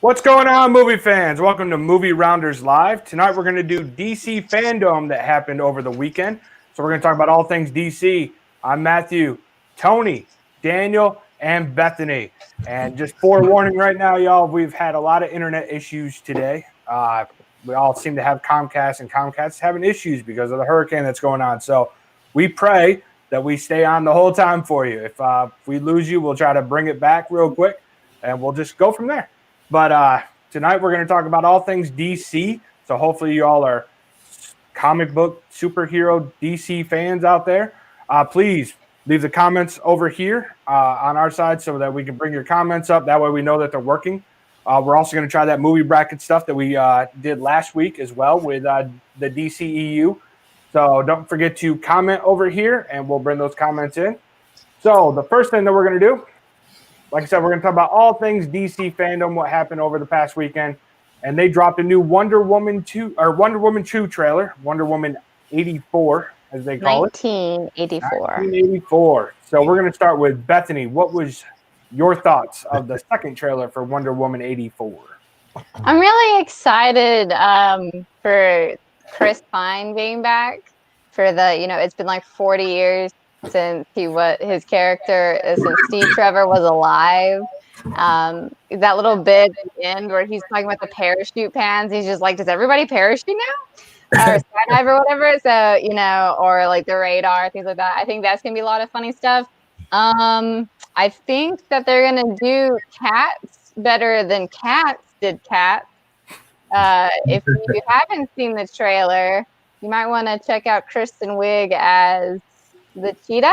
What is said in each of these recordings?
What's going on, movie fans? Welcome to Movie Rounders Live. Tonight we're going to do DC Fandome that happened over the weekend. So we're going to talk about all things DC. I'm Matthew, Tony, Daniel, and Bethany. And just forewarning right now, y'all, we've had a lot of internet issues today. We all seem to have Comcast, and Comcast's having issues because of the hurricane that's going on. So we pray that we stay on the whole time for you. If we lose you, we'll try to bring it back real quick, and we'll just go from there. But tonight we're going to talk about all things DC. So hopefully you all are comic book superhero DC fans out there. Please leave the comments over here on our side so that we can bring your comments up. That way we know that they're working. We're also going to try that movie bracket stuff that we did last week as well with the DCEU. So don't forget to comment over here, and we'll bring those comments in. So the first thing that we're going to do, like I said, we're going to talk about all things DC Fandome, what happened over the past weekend. And they dropped a new Wonder Woman 2 trailer, Wonder Woman 84, as they call 1984. it. 1984. So we're going to start with Bethany. What was your thoughts of the second trailer for Wonder Woman 84? I'm really excited for Chris Pine being back. For it's been like 40 years since his character since Steve Trevor was alive. That little bit at the end where he's talking about the parachute pans, he's just like, does everybody parachute now? Or skydive or whatever. So, or like the radar, things like that. I think that's gonna be a lot of funny stuff. I think that they're gonna do Cats better than Cats did Cats. If you haven't seen the trailer, you might want to check out Kristen Wiig as the cheetah.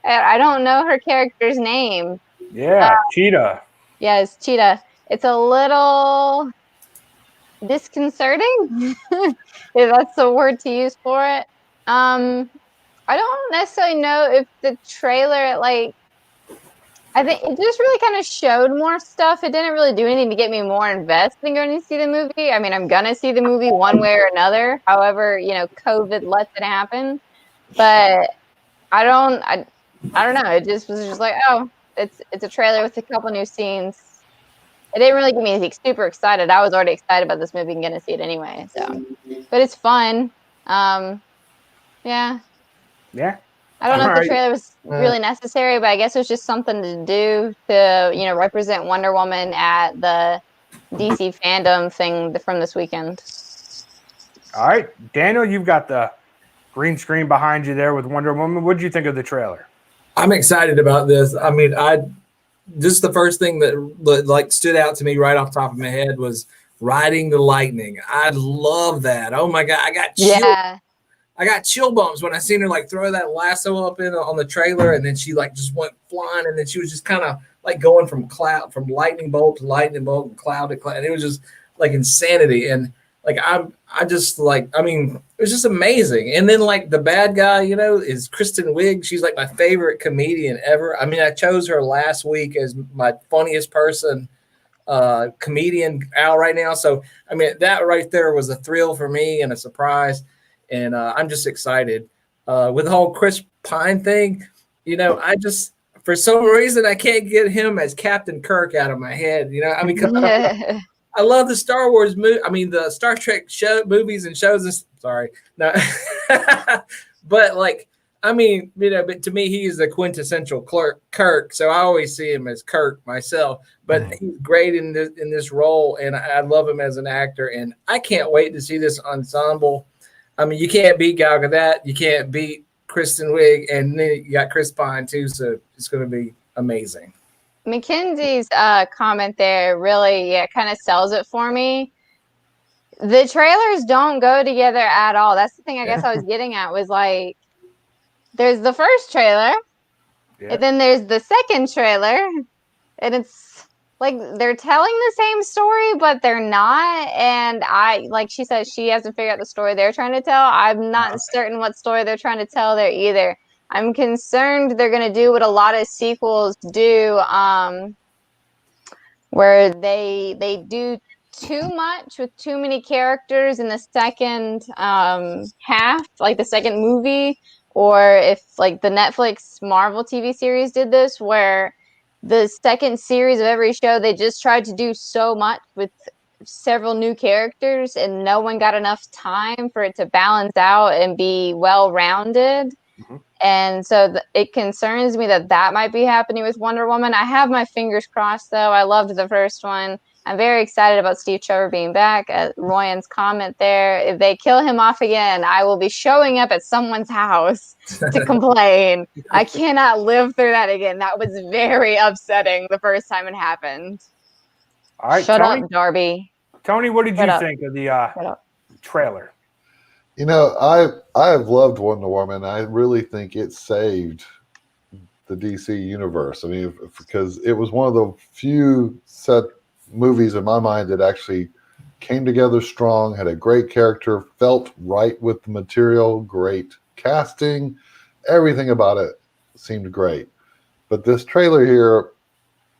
I don't know her character's name. Yeah, Cheetah. Yeah, it's Cheetah. It's a little disconcerting, if that's the word to use for it. I don't necessarily know if the trailer, I think it just really kind of showed more stuff. It didn't really do anything to get me more invested in going to see the movie. I mean, I'm going to see the movie one way or another. However, COVID lets it happen. But I don't know. It just was just like, oh, it's a trailer with a couple new scenes. It didn't really get me super excited. I was already excited about this movie and going to see it anyway. So, but it's fun. Yeah. Yeah. I don't know if the trailer was really necessary, but I guess it was just something to do to, represent Wonder Woman at the DC Fandome thing from this weekend. All right. Daniel, you've got the green screen behind you there with Wonder Woman. What did you think of the trailer? I'm excited about this. I mean, just the first thing that stood out to me right off the top of my head was riding the lightning. I love that. Oh my God, I got chill bumps when I seen her throw that lasso up on the trailer, and then she just went flying, and then she was just kind of going from lightning bolt to lightning bolt and cloud to cloud. And it was just insanity. And it was just amazing. And then the bad guy, is Kristen Wiig. She's my favorite comedian ever. I mean, I chose her last week as my funniest person comedian out right now. So, I mean, that right there was a thrill for me and a surprise. And I'm just excited with the whole Chris Pine thing. For some reason, I can't get him as Captain Kirk out of my head. I mean, I love the Star Wars movie. I mean, the Star Trek movies and shows. Sorry, no, but but to me, he is the quintessential Kirk. So I always see him as Kirk myself. But he's great in this role, and I love him as an actor. And I can't wait to see this ensemble. I mean, you can't beat Gal Gadot, you can't beat Kristen Wiig, and then you got Chris Pine too. So it's going to be amazing. Mackenzie's comment there really kind of sells it for me. The trailers don't go together at all. That's the thing I guess I was getting at was there's the first trailer, and then there's the second trailer, and it's they're telling the same story, but they're not. And she says she hasn't figured out the story they're trying to tell. I'm not certain what story they're trying to tell there either. I'm concerned they're going to do what a lot of sequels do, where they do too much with too many characters in the second half, the second movie, or if the Netflix Marvel TV series did this, where the second series of every show, they just tried to do so much with several new characters, and no one got enough time for it to balance out and be well-rounded. Mhm. And so it concerns me that might be happening with Wonder Woman. I have my fingers crossed, though. I loved the first one. I'm very excited about Steve Trevor being back. Royan's comment there, if they kill him off again, I will be showing up at someone's house to complain. I cannot live through that again. That was very upsetting the first time it happened. All right, Shut Tony. up, Darby. Tony, what did Shut you up. think of the trailer? You know, I have loved Wonder Woman. I really think it saved the DC universe. I mean, because it was one of the few set movies in my mind that actually came together strong, had a great character, felt right with the material, great casting, everything about it seemed great. But this trailer here,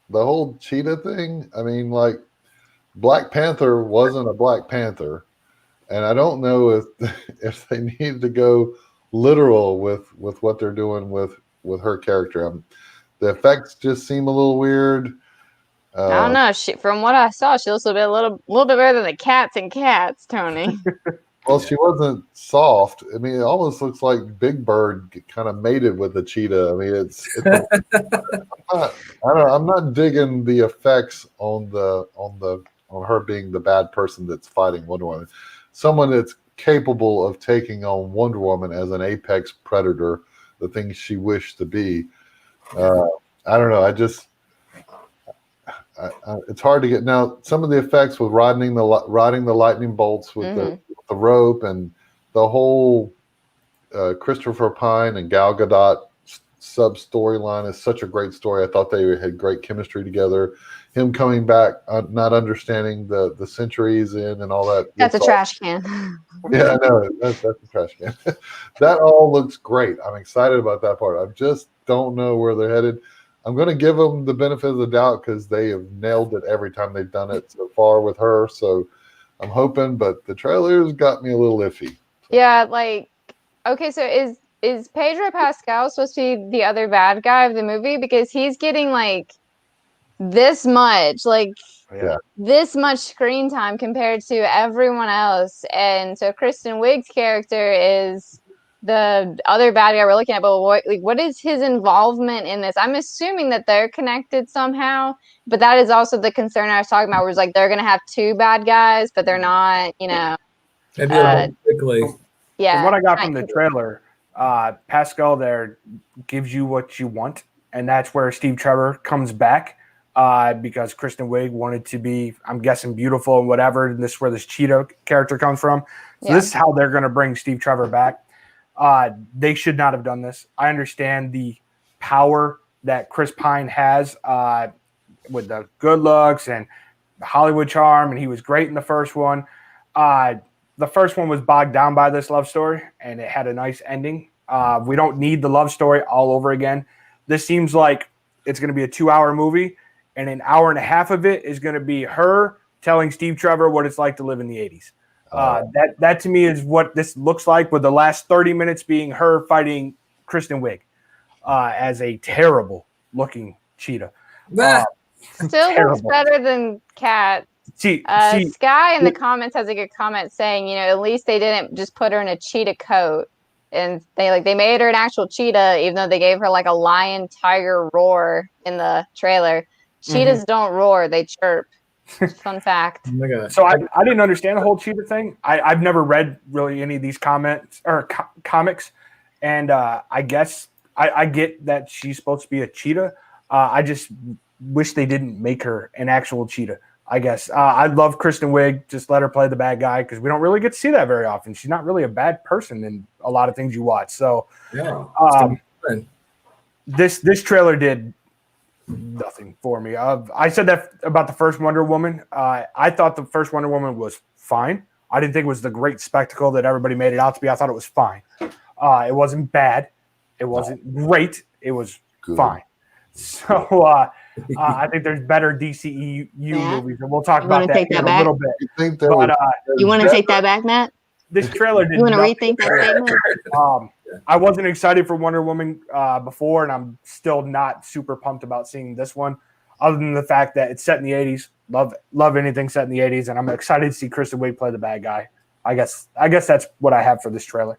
the whole cheetah thing, I mean, like, Black Panther wasn't a Black Panther. And I don't know if they need to go literal with what they're doing with her character. The effects just seem a little weird. I don't know. From what I saw, she looks a little bit better than the cats and cats, Tony. Well, she wasn't soft. I mean, it almost looks like Big Bird kind of mated with the cheetah. I mean, it's I'm not digging the effects on her being the bad person that's fighting Wonder Woman. Someone that's capable of taking on Wonder Woman as an apex predator, the things she wished to be. I don't know. It's hard to get now. Some of the effects with riding the lightning bolts with the rope and the whole Christopher Pine and Gal Gadot sub storyline is such a great story. I thought they had great chemistry together. Him coming back, not understanding the centuries in and all that. That's a trash can. Yeah, I know. That's a trash can. That all looks great. I'm excited about that part. I just don't know where they're headed. I'm going to give them the benefit of the doubt because they have nailed it every time they've done it so far with her. So I'm hoping, but the trailers got me a little iffy. Yeah, like, okay, so is Pedro Pascal supposed to be the other bad guy of the movie? Because he's getting like this much screen time compared to everyone else. And so Kristen Wiig's character is the other bad guy we're looking at, but what is his involvement in this? I'm assuming that they're connected somehow, but that is also the concern I was talking about, where it's like they're going to have two bad guys, but they're not, They do it quickly. Yeah. From what I got from the trailer, Pascal there gives you what you want, and that's where Steve Trevor comes back because Kristen Wiig wanted to be, I'm guessing, beautiful and whatever, and this is where this cheetah character comes from. So This is how they're going to bring Steve Trevor back. They should not have done this. I understand the power that Chris Pine has with the good looks and the Hollywood charm, and he was great in the first one. The first one was bogged down by this love story, and it had a nice ending. We don't need the love story all over again. This seems like it's going to be a 2-hour movie, and an hour and a half of it is going to be her telling Steve Trevor what it's like to live in the 80s. That to me is what this looks like, with the last 30 minutes being her fighting Kristen Wiig as a terrible looking cheetah. Still looks better than Cat. Sky in the comments has a good comment saying, at least they didn't just put her in a cheetah coat, and they made her an actual cheetah, even though they gave her like a lion tiger roar in the trailer. Cheetahs don't roar, they chirp. Fun fact. Oh my God. So I didn't understand the whole cheetah thing. I've never read really any of these comments or comics, and I guess I get that she's supposed to be a cheetah. I just wish they didn't make her an actual cheetah. I guess I love Kristen Wiig. Just let her play the bad guy, because we don't really get to see that very often. She's not really a bad person in a lot of things you watch. So this trailer did nothing for me. I said that about the first Wonder Woman. I thought the first Wonder Woman was fine. I didn't think it was the great spectacle that everybody made it out to be. I thought it was fine. It wasn't bad. It wasn't great. It was fine. So I think there's better DCEU movies, and we'll talk about that in a little bit. You want to take that back, Matt? This trailer did. You want to rethink that statement? I wasn't excited for Wonder Woman before, and I'm still not super pumped about seeing this one, other than the fact that it's set in the 80s. Love anything set in the 80s, and I'm excited to see Kristen Wiig play the bad guy. I guess that's what I have for this trailer.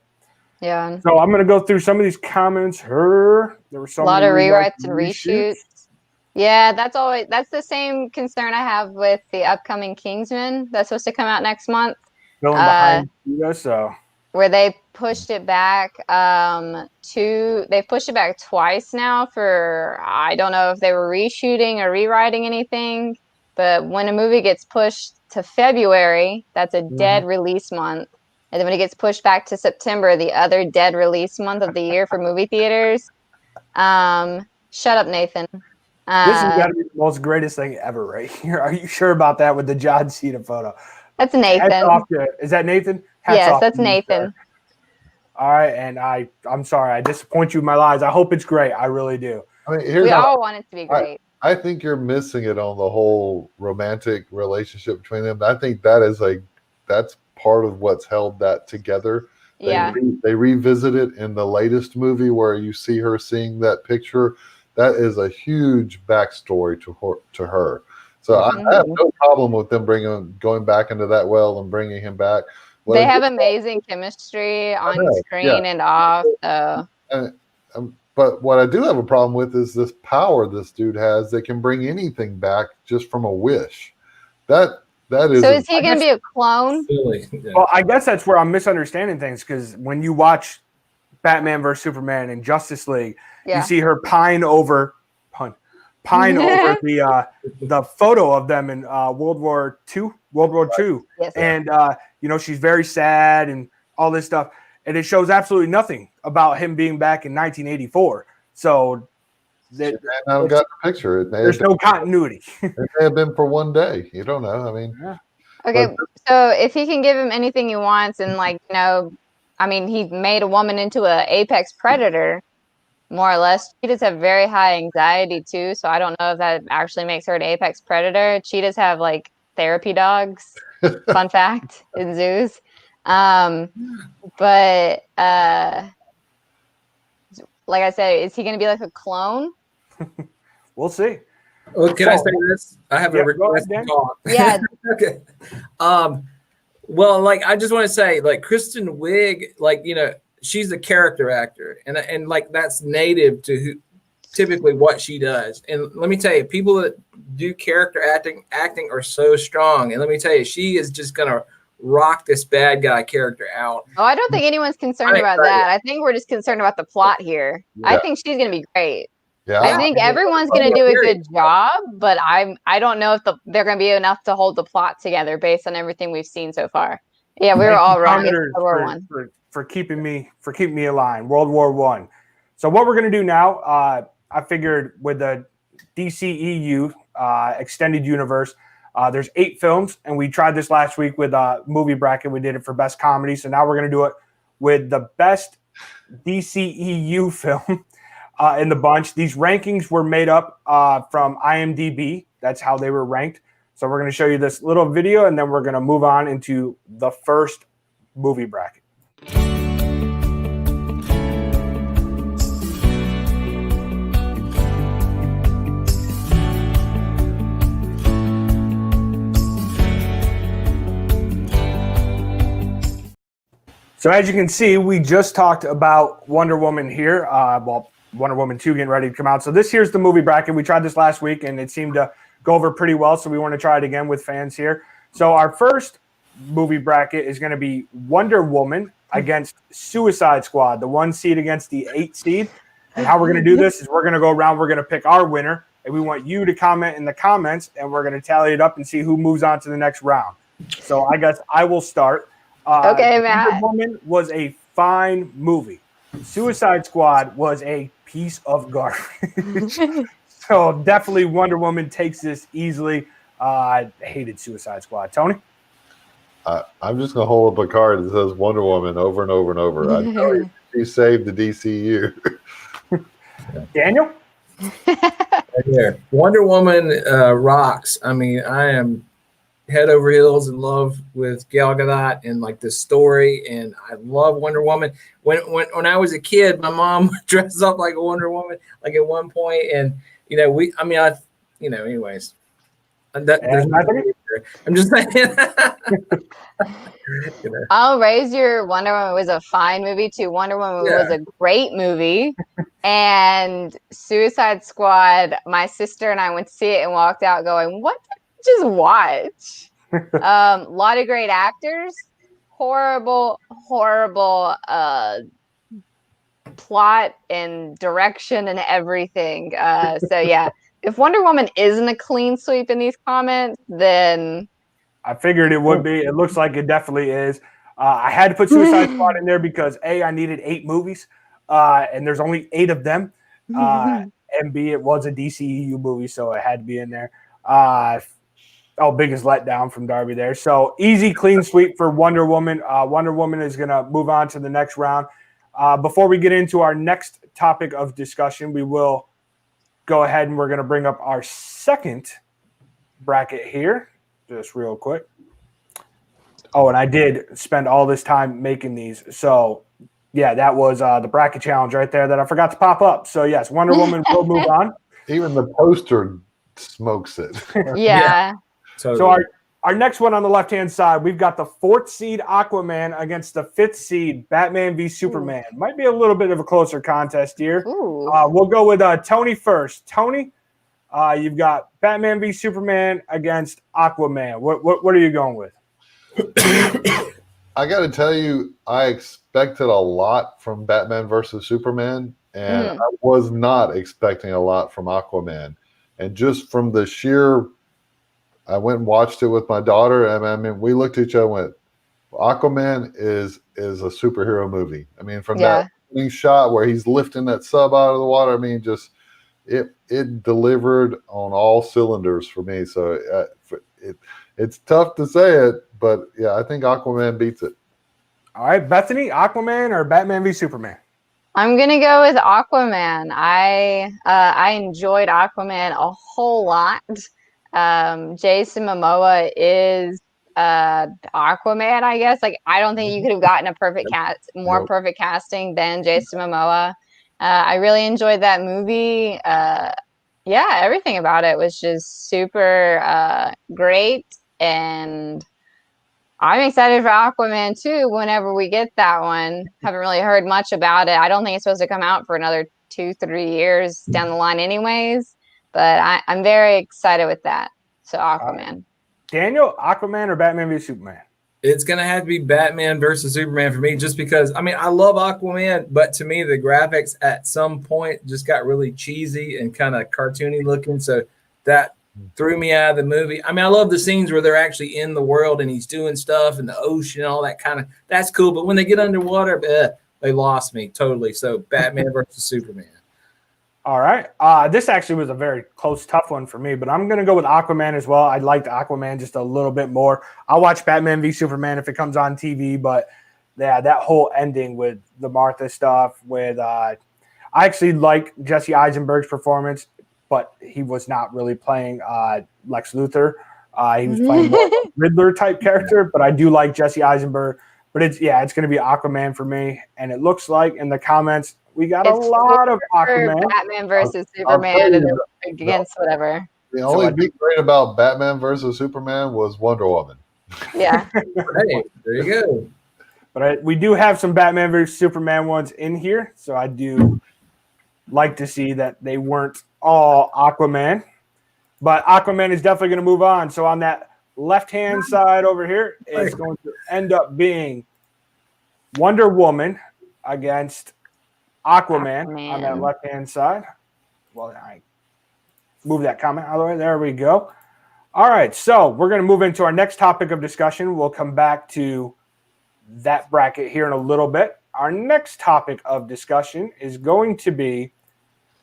Yeah. So I'm gonna go through some of these comments. There were so A lot many of rewrites and reshoots. reshoots. Yeah, that's the same concern I have with the upcoming Kingsman that's supposed to come out next month. Going behind you, so where they pushed it back they've pushed it back twice now for, I don't know if they were reshooting or rewriting anything, but when a movie gets pushed to February, that's a dead release month. And then when it gets pushed back to September, the other dead release month of the year for movie theaters. Shut up, Nathan. This has got to be the most greatest thing ever right here. Are you sure about that with the John Cena photo? That's Nathan. Is that Nathan? Hats yes, off that's to you, Nathan. sir. All right, and I'm sorry, I disappoint you in my lies. I hope it's great. I really do. I mean, We all want it to be great. I think you're missing it on the whole romantic relationship between them. I think that's part of what's held that together. They revisit it in the latest movie where you see her seeing that picture. That is a huge backstory to her. So I have no problem with them going back into that well and bringing him back. They have amazing chemistry on screen and off. So. But what I do have a problem with is this power this dude has that can bring anything back just from a wish. That is. So is he going to be a clone? Well, I guess that's where I'm misunderstanding things, because when you watch Batman vs Superman and Justice League, you see her pine over the photo of them in World War II. Yes. And she's very sad and all this stuff, and it shows absolutely nothing about him being back in 1984. So I've got the picture. There's no continuity. It may have been for one day. You don't know. I mean, okay. So if he can give him anything he wants, and he made a woman into an apex predator, more or less. Cheetahs have very high anxiety too, so I don't know if that actually makes her an apex predator. Cheetahs have therapy dogs. Fun fact in zoos. But like I said, is he going to be like a clone? We'll see. Well, can I say this? I have a request to talk. Yeah. Okay. Well, I just want to say, Kristen Wiig, she's a character actor, and that's native to typically what she does. And let me tell you, people that do character acting are so strong. And let me tell you, she is just gonna rock this bad guy character out. Oh, I don't think anyone's concerned about that. I think we're just concerned about the plot here. Yeah. I think she's gonna be great. Yeah. I think everyone's gonna do a good job, but I don't know if they're gonna be enough to hold the plot together based on everything we've seen so far. Yeah, we were all wrong. For keeping me aligned. World War I. So what we're gonna do now, I figured with the DCEU extended universe, there's 8 films, and we tried this last week with movie bracket. We did it for best comedy, so now we're gonna do it with the best DCEU film in the bunch. These rankings were made up from IMDb. That's how they were ranked. So we're gonna show you this little video, and then we're gonna move on into the first movie bracket. So as you can see, we just talked about Wonder Woman here. Wonder Woman 2 getting ready to come out. So here's the movie bracket. We tried this last week, and it seemed to go over pretty well, so we want to try it again with fans here. So our first movie bracket is going to be Wonder Woman against Suicide Squad, the 1 seed against the 8 seed. And how we're going to do this is we're going to go around, we're going to pick our winner, and we want you to comment in the comments, and we're going to tally it up and see who moves on to the next round. So I guess I will start. Okay, Matt. Wonder Woman was a fine movie. Suicide Squad was a piece of garbage. So definitely Wonder Woman takes this easily. I hated Suicide Squad. Tony? I'm just going to hold up a card that says Wonder Woman over and over and over. I tell you, she saved the DCU. Daniel? Right here. Wonder Woman rocks. I mean, I am head over heels in love with Gal Gadot and like the story, and I love Wonder Woman. When I was a kid, my mom dressed up like a Wonder Woman, like at one point, and anyways, there's I'm just saying. I'll raise your Wonder Woman was a fine movie too. Wonder Woman was a great movie. And Suicide Squad, my sister and I went to see it and walked out going, what did I just watch? Lot of great actors. Horrible plot and direction and everything. So yeah, if Wonder Woman isn't a clean sweep in these comments, then I figured it would be. It looks like it definitely is. I had to put Suicide Squad in there because A, I needed 8 movies, and there's only 8 of them. And B, it was a DCEU movie, so it had to be in there. Biggest letdown from Darby there. So easy, clean sweep for Wonder Woman. Wonder Woman is going to move on to the next round. Before we get into our next topic of discussion, we will go ahead and we're going to bring up our second bracket here. Just real quick. Oh, and I did spend all this time making these. So, yeah, that was the bracket challenge right there that I forgot to pop up. So, yes, Wonder Woman will move on. Even the poster smokes it. yeah. Totally. So our next one on the left-hand side, we've got the 4th seed Aquaman against the 5th seed Batman v Superman. Might be a little bit of a closer contest here. We'll go with Tony first. Tony, you've got Batman v Superman against Aquaman. What are you going with? I got to tell you, I expected a lot from Batman versus Superman, and I was not expecting a lot from Aquaman. And just from the sheer, I went and watched it with my daughter, and I mean, we looked at each other and went, Aquaman is a superhero movie. I mean, from that shot where he's lifting that sub out of the water, I mean, just it delivered on all cylinders for me. So it's tough to say it, but yeah, I think Aquaman beats it. All right, Bethany, Aquaman or Batman v Superman? I'm gonna go with Aquaman. I enjoyed Aquaman a whole lot. Jason Momoa is Aquaman, I guess. Like, I don't think you could have gotten a perfect perfect casting than Jason Momoa. I really enjoyed that movie. Everything about it was just super great, and I'm excited for Aquaman too whenever we get that one. Haven't really heard much about it. I don't think it's supposed to come out for another 2-3 years down the line anyways, but I'm very excited with that. So Aquaman. Daniel, Aquaman or Batman v Superman? It's going to have to be Batman versus Superman for me, just because, I mean, I love Aquaman, but to me, the graphics at some point just got really cheesy and kind of cartoony looking. So that threw me out of the movie. I mean, I love the scenes where they're actually in the world and he's doing stuff in the ocean and all that kind of, that's cool. But when they get underwater, they lost me totally. So Batman versus Superman. All right. This actually was a very close, tough one for me, but I'm going to go with Aquaman as well. I liked Aquaman just a little bit more. I'll watch Batman v Superman if it comes on TV, but yeah, that whole ending with the Martha stuff with I actually like Jesse Eisenberg's performance, but he was not really playing Lex Luthor. He was playing more of a Riddler type character, but I do like Jesse Eisenberg. But it's going to be Aquaman for me, and it looks like in the comments we got a lot of Aquaman. Batman versus Superman against whatever. The only big great about Batman versus Superman was Wonder Woman. Yeah. Hey, there you go. But we do have some Batman versus Superman ones in here, so I do like to see that they weren't all Aquaman. But Aquaman is definitely going to move on. So on that left-hand side over here, it's going to end up being Wonder Woman against Aquaman on that left-hand side. Well, I move that comment out of the way. There we go. All right, so we're going to move into our next topic of discussion. We'll come back to that bracket here in a little bit. Our next topic of discussion is going to be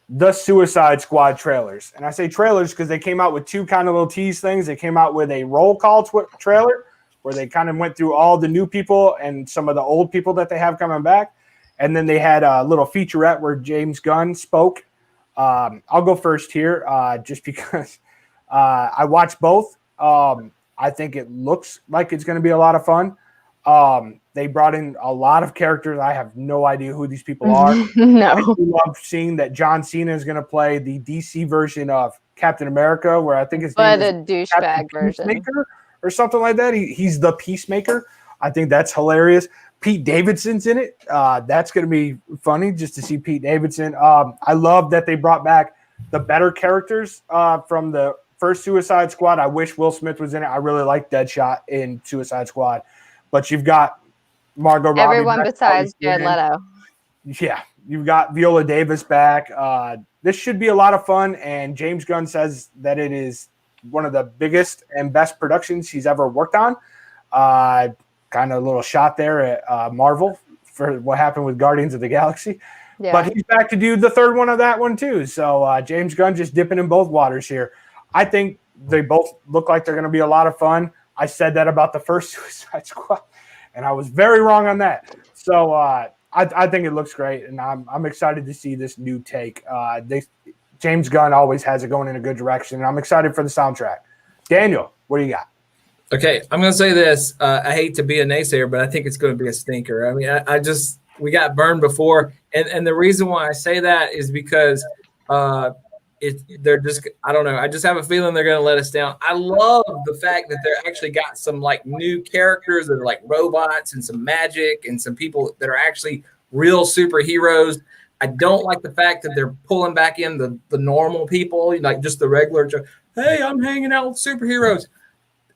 the Suicide Squad trailers. And I say trailers because they came out with two kind of little tease things. They came out with a roll call trailer where they kind of went through all the new people and some of the old people that they have coming back. And then they had a little featurette where James Gunn spoke. I'll go first here just because I watched both. I I think it looks like it's going to be a lot of fun. They brought in a lot of characters. I have no idea who these people are. No. I do love seeing that John Cena is going to play the DC version of Captain America, where I think his name But a is douchebag version. Peacemaker or something like that. He's the Peacemaker. I think that's hilarious. Pete Davidson's in it. That's going to be funny just to see Pete Davidson. I love that they brought back the better characters from the first Suicide Squad. I wish Will Smith was in it. I really like Deadshot in Suicide Squad. But you've got Margot Robbie. Everyone besides Jared Leto. Yeah, you've got Viola Davis back. This should be a lot of fun, and James Gunn says that it is one of the biggest and best productions he's ever worked on. Kind of a little shot there at Marvel for what happened with Guardians of the Galaxy. Yeah. But he's back to do the third one of that one too. So James Gunn just dipping in both waters here. I think they both look like they're going to be a lot of fun. I said that about the first Suicide Squad, and I was very wrong on that. So I think it looks great, and I'm excited to see this new take. James Gunn always has it going in a good direction, and I'm excited for the soundtrack. Daniel, what do you got? Okay, I'm going to say this. I hate to be a naysayer, but I think it's going to be a stinker. I mean, we got burned before, and the reason why I say that is because they're just, I don't know. I just have a feeling they're going to let us down. I love the fact that they're actually got some like new characters that are like robots and some magic and some people that are actually real superheroes. I don't like the fact that they're pulling back in the normal people, like just the regular, hey, I'm hanging out with superheroes.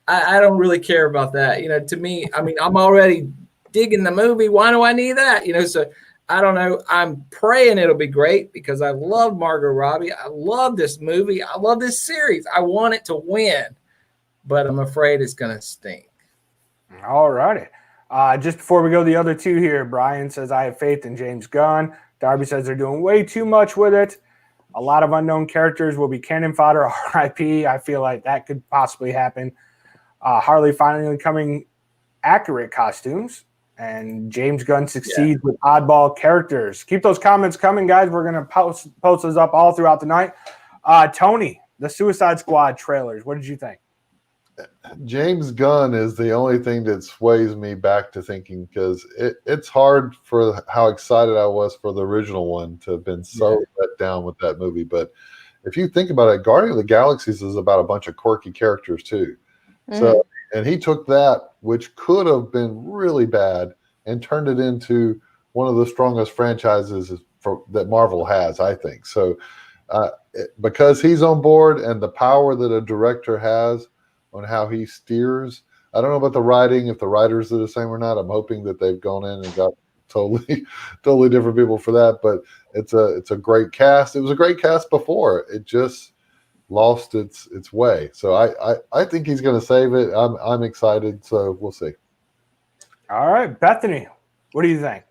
I don't really care about that. To me, I mean, I'm already digging the movie. Why do I need that? So I don't know. I'm praying it'll be great because I love Margot Robbie. I love this movie. I love this series. I want it to win, but I'm afraid it's going to stink. All righty. Just before we go the other two here, Brian says, I have faith in James Gunn. Darby says they're doing way too much with it. A lot of unknown characters will be cannon fodder. RIP. I feel like that could possibly happen. Harley finally becoming accurate costumes. And James Gunn succeeds with oddball characters. Keep those comments coming, guys. We're going to post those up all throughout the night. Tony, the Suicide Squad trailers, what did you think? James Gunn is the only thing that sways me back to thinking, because it's hard for how excited I was for the original one to have been so let down with that movie. But if you think about it, Guardian of the Galaxies is about a bunch of quirky characters too. Mm-hmm. So, and he took that, which could have been really bad, and turned it into one of the strongest franchises that Marvel has, I think. So because he's on board and the power that a director has on how he steers, I don't know about the writing, if the writers are the same or not. I'm hoping that they've gone in and got totally different people for that. But it's a great cast. It was a great cast before. It just lost its way. So I think he's going to save it. I'm excited. So we'll see. All right, Bethany, what do you think?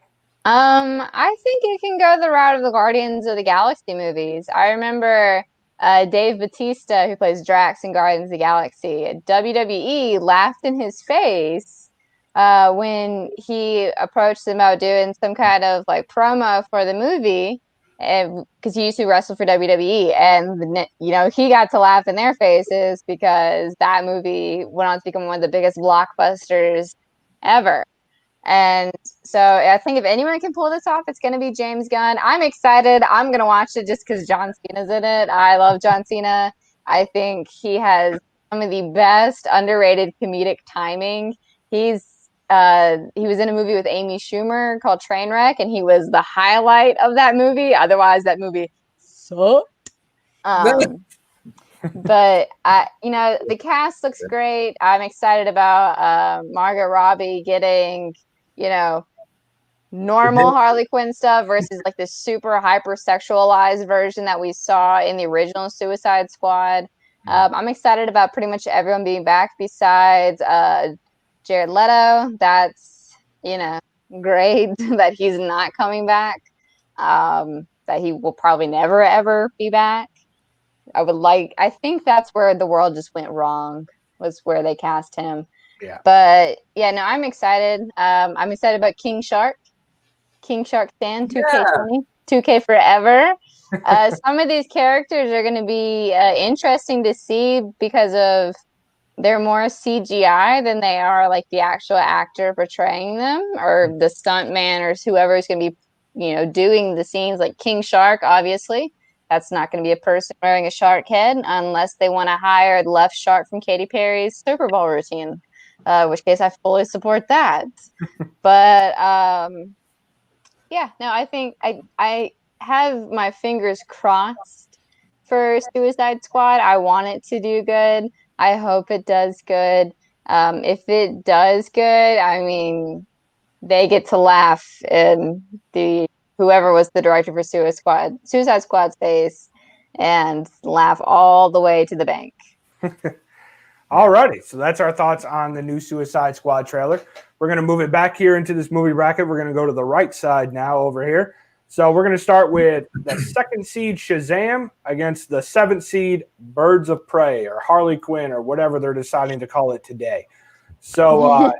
I think it can go the route of the Guardians of the Galaxy movies. I remember Dave Bautista, who plays Drax in Guardians of the Galaxy, WWE laughed in his face when he approached them about doing some kind of like promo for the movie, because he used to wrestle for WWE, and he got to laugh in their faces because that movie went on to become one of the biggest blockbusters ever. And so I think if anyone can pull this off, it's going to be James Gunn. I'm excited. I'm going to watch it just because John Cena's in it. I love John Cena. I think he has some of the best underrated comedic timing. He was in a movie with Amy Schumer called Trainwreck, and he was the highlight of that movie. Otherwise, that movie sucked. But the cast looks great. I'm excited about Margot Robbie getting, normal Harley Quinn stuff versus like this super hyper sexualized version that we saw in the original Suicide Squad. I'm excited about pretty much everyone being back besides Jared Leto. That's, great that he's not coming back. That he will probably never, ever be back. I think that's where the world just went wrong, was where they cast him. Yeah. But yeah, no, I'm excited. I'm excited about King Shark Stan, 2K20, 2K forever. Some of these characters are going to be interesting to see because of they're more CGI than they are like the actual actor portraying them, or the stunt man, or whoever is going to be, doing the scenes. Like King Shark, obviously, that's not going to be a person wearing a shark head unless they want to hire the left shark from Katy Perry's Super Bowl routine, which case I fully support that. But yeah, no, I think I have my fingers crossed for Suicide Squad. I want it to do good. I hope it does good. If it does good, I mean, they get to laugh in whoever was the director for Suicide Squad's face, and laugh all the way to the bank. Alrighty, so that's our thoughts on the new Suicide Squad trailer. We're going to move it back here into this movie bracket. We're going to go to the right side now over here. So we're going to start with the second seed Shazam against the seventh seed Birds of Prey, or Harley Quinn, or whatever they're deciding to call it today. So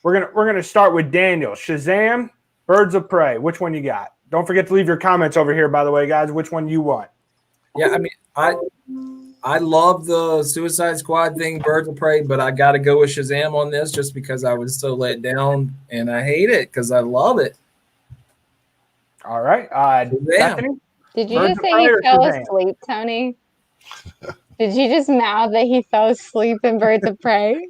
we're gonna start with Daniel. Shazam, Birds of Prey. Which one you got? Don't forget to leave your comments over here, by the way, guys. Which one you want? Yeah, I mean, I love the Suicide Squad thing, Birds of Prey, but I got to go with Shazam on this just because I was so let down, and I hate it because I love it. All right. Bethany? Did you just say he fell asleep, Tony? Did you just mouth that he fell asleep in Birds of Prey?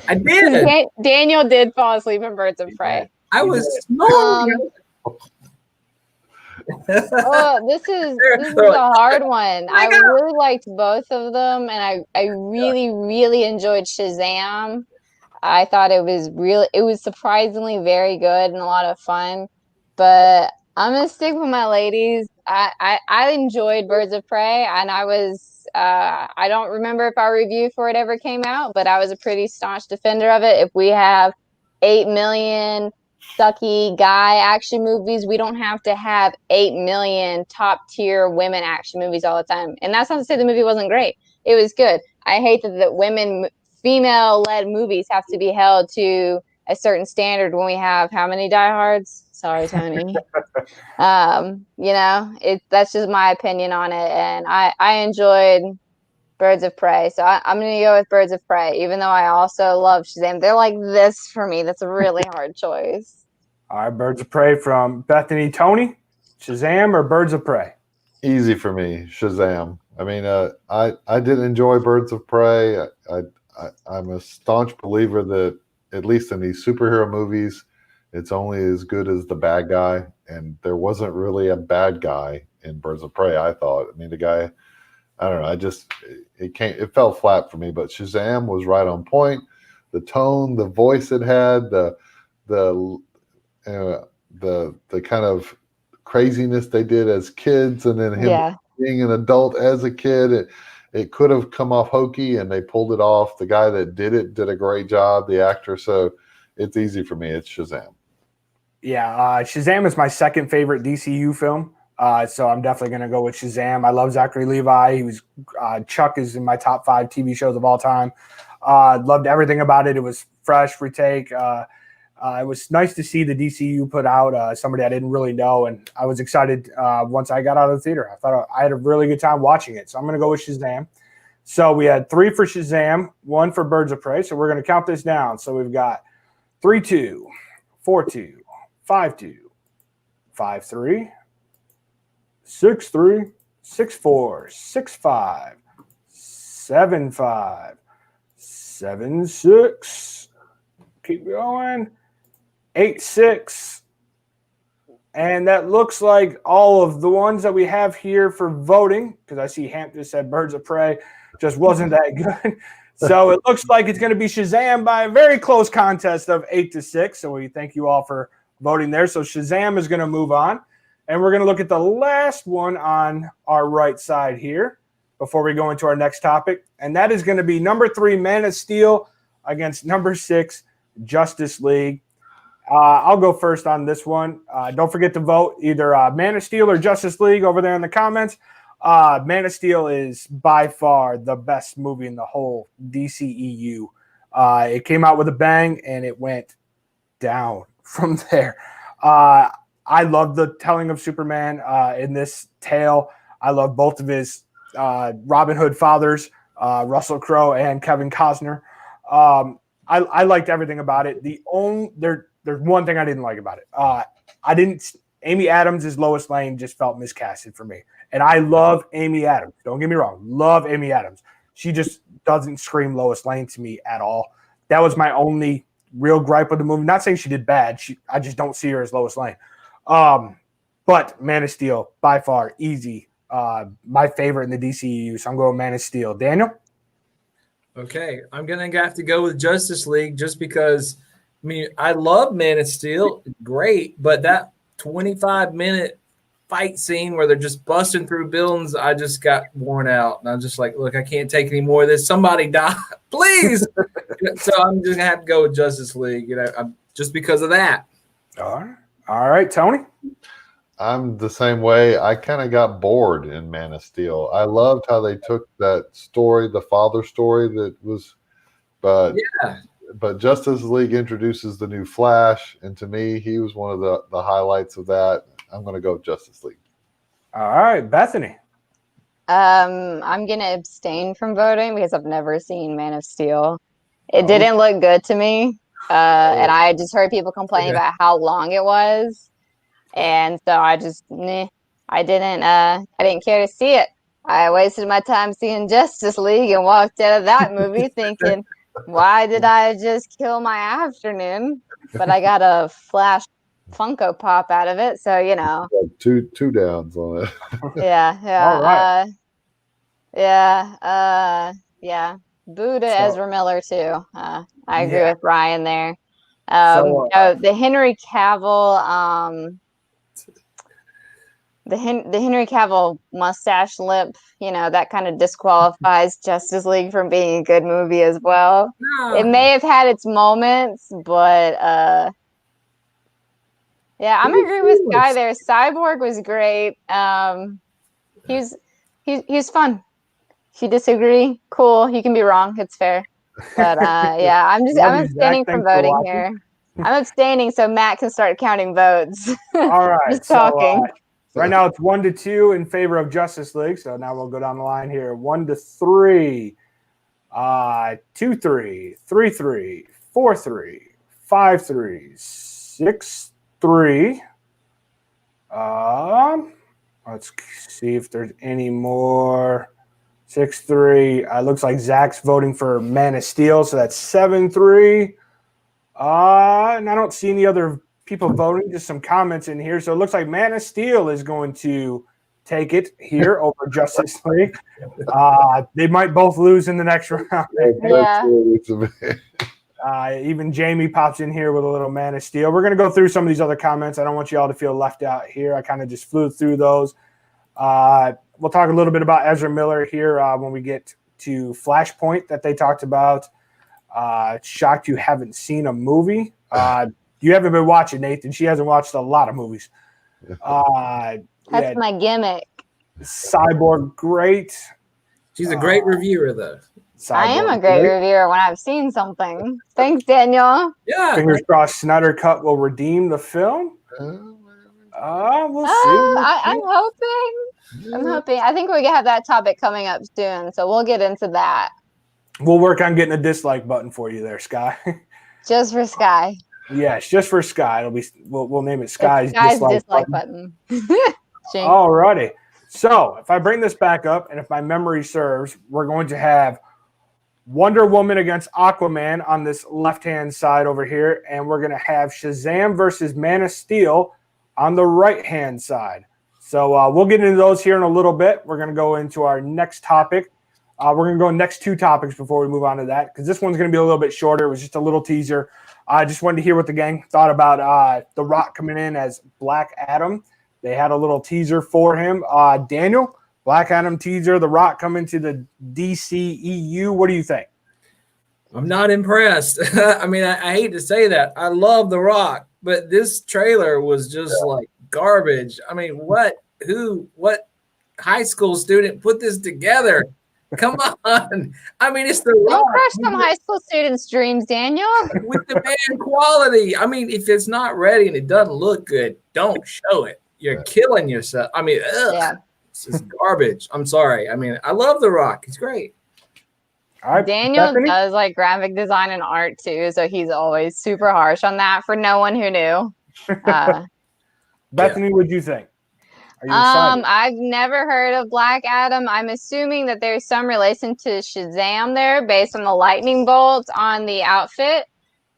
I did. Daniel did fall asleep in Birds of Prey. I was snoring. Oh, this is a hard one. I really liked both of them, and I really, really enjoyed Shazam. I thought it was surprisingly very good and a lot of fun. But I'm gonna stick with my ladies. I enjoyed Birds of Prey, and I don't remember if our review for it ever came out, but I was a pretty staunch defender of it. If we have 8 million sucky guy action movies, we don't have to have 8 million top tier women action movies all the time. And that's not to say the movie wasn't great. It was good. I hate that female led movies have to be held to a certain standard when we have how many diehards? Sorry, Tony. That's just my opinion on it. And I enjoyed Birds of Prey. So I'm going to go with Birds of Prey, even though I also love Shazam. They're like this for me. That's a really hard choice. All right, Birds of Prey from Bethany. Tony, Shazam or Birds of Prey? Easy for me, Shazam. I mean, I did enjoy Birds of Prey. I'm a staunch believer that, at least in these superhero movies, it's only as good as the bad guy. And there wasn't really a bad guy in Birds of Prey, I thought. I mean, the guy, I don't know, it fell flat for me. But Shazam was right on point. The tone, the voice it had, the kind of craziness they did as kids, and then him being an adult as a kid, it could have come off hokey, and they pulled it off. The guy that did it did a great job, the actor. So it's easy for me. It's Shazam. Yeah, Shazam is my second favorite DCU film. So I'm definitely going to go with Shazam. I love Zachary Levi. Chuck is in my top 5 TV shows of all time. Loved everything about it. It was fresh, retake. It was nice to see the DCU put out somebody I didn't really know, and I was excited once I got out of the theater. I thought I had a really good time watching it, so I'm going to go with Shazam. So we had 3 for Shazam, 1 for Birds of Prey. So we're going to count this down. So we've got 3-2, 4-2, 5-2, 5-3, 6-3, 6-4, 6-5, 7-5, 7-6. Keep going. 8-6. And that looks like all of the ones that we have here for voting, because I see Hampton said Birds of Prey just wasn't that good. So it looks like it's going to be Shazam by a very close contest of 8-6. So we thank you all for voting there. So Shazam is going to move on. And we're going to look at the last one on our right side here before we go into our next topic. And that is going to be number 3, Man of Steel against number 6, Justice League. I'll go first on this one. Don't forget to vote either Man of Steel or Justice League over there in the comments. Man of Steel is by far the best movie in the whole DCEU. It came out with a bang, and it went down from there. I love the telling of Superman in this tale. I love both of his Robin Hood fathers. Russell Crowe and Kevin Costner. I liked everything about it. There's one thing I didn't like about it. Amy Adams as Lois Lane just felt miscasted for me. And I love Amy Adams. Don't get me wrong. Love Amy Adams. She just doesn't scream Lois Lane to me at all. That was my only real gripe with the movie. Not saying she did bad. I just don't see her as Lois Lane. But Man of Steel, by far, easy. My favorite in the DCEU. So I'm going Man of Steel. Daniel? Okay, I'm going to have to go with Justice League just because, I love Man of Steel. Great. But that 25-minute fight scene where they're just busting through buildings, I just got worn out. And I'm just like, look, I can't take any more of this. Somebody die, please. So I'm just going to have to go with Justice League, just because of that. All right, Tony? I'm the same way. I kind of got bored in Man of Steel. I loved how they took that story, the father story that was, but Justice League introduces the new Flash, and to me, he was one of the highlights of that. I'm going to go Justice League. All right, Bethany. I'm going to abstain from voting because I've never seen Man of Steel. It didn't look good to me, and I just heard people complaining about how long it was. And so I just, I didn't care to see it. I wasted my time seeing Justice League and walked out of that movie thinking, why did I just kill my afternoon? But I got a Flash Funko Pop out of it, so two downs on it. Yeah. All right. Buddha Ezra Miller too. I agree with Ryan there. The Henry Cavill, the Henry Cavill mustache lip, that kind of disqualifies Justice League from being a good movie as well. No. It may have had its moments, but I'm agree with Guy there. Cyborg was great. He's fun. If you disagree, cool. You can be wrong. It's fair. But I'm abstaining from voting here. I'm abstaining so Matt can start counting votes. All right. Just talking. Right now it's 1-2 in favor of Justice League. So now we'll go down the line here. 1-3, 2-3, 3-3, 4-3, 5-3, 6-3. Let's see if there's any more. 6-3. Looks like Zach's voting for Man of Steel, so that's 7-3. And I don't see any other people voting, just some comments in here. So it looks like Man of Steel is going to take it here over Justice League. They might both lose in the next round. Even Jamie pops in here with a little Man of Steel. We're going to go through some of these other comments. I don't want you all to feel left out here. I kind of just flew through those. We'll talk a little bit about Ezra Miller here when we get to Flashpoint that they talked about. Shocked you haven't seen a movie. You haven't been watching, Nathan. She hasn't watched a lot of movies. That's my gimmick. Cyborg, great. She's a great reviewer, though. Cyborg, I am a great reviewer when I've seen something. Thanks, Daniel. Yeah. Fingers crossed Snyder Cut will redeem the film. We'll see. I'm hoping. I think we have that topic coming up soon, so we'll get into that. We'll work on getting a dislike button for you there, Sky. Just for Sky. Yes, just for Sky. It'll be. We'll name it Sky's dislike button. Alrighty. So if I bring this back up, and if my memory serves, we're going to have Wonder Woman against Aquaman on this left-hand side over here, and we're going to have Shazam versus Man of Steel on the right-hand side. So we'll get into those here in a little bit. We're going to go into our next topic. We're going to go next two topics before we move on to that, because this one's going to be a little bit shorter. It was just a little teaser. I just wanted to hear what the gang thought about The Rock coming in as Black Adam. They had a little teaser for him. Daniel, Black Adam teaser, The Rock coming to the DCEU. What do you think? I'm not impressed. I mean, I hate to say that. I love The Rock, but this trailer was just like garbage. I mean, what high school student put this together? Come on. I mean, it's The Rock. Don't crush some high school students' dreams, Daniel. With the band quality. I mean, if it's not ready and it doesn't look good, don't show it. You're killing yourself. I mean, it's just garbage. I'm sorry. I mean, I love The Rock. He's great. All right, Daniel Bethany? does like graphic design and art too, so he's always super harsh on that for no one who knew. Bethany, what'd you think? Are you excited? I've never heard of Black Adam. I'm assuming that there's some relation to Shazam there based on the lightning bolt on the outfit.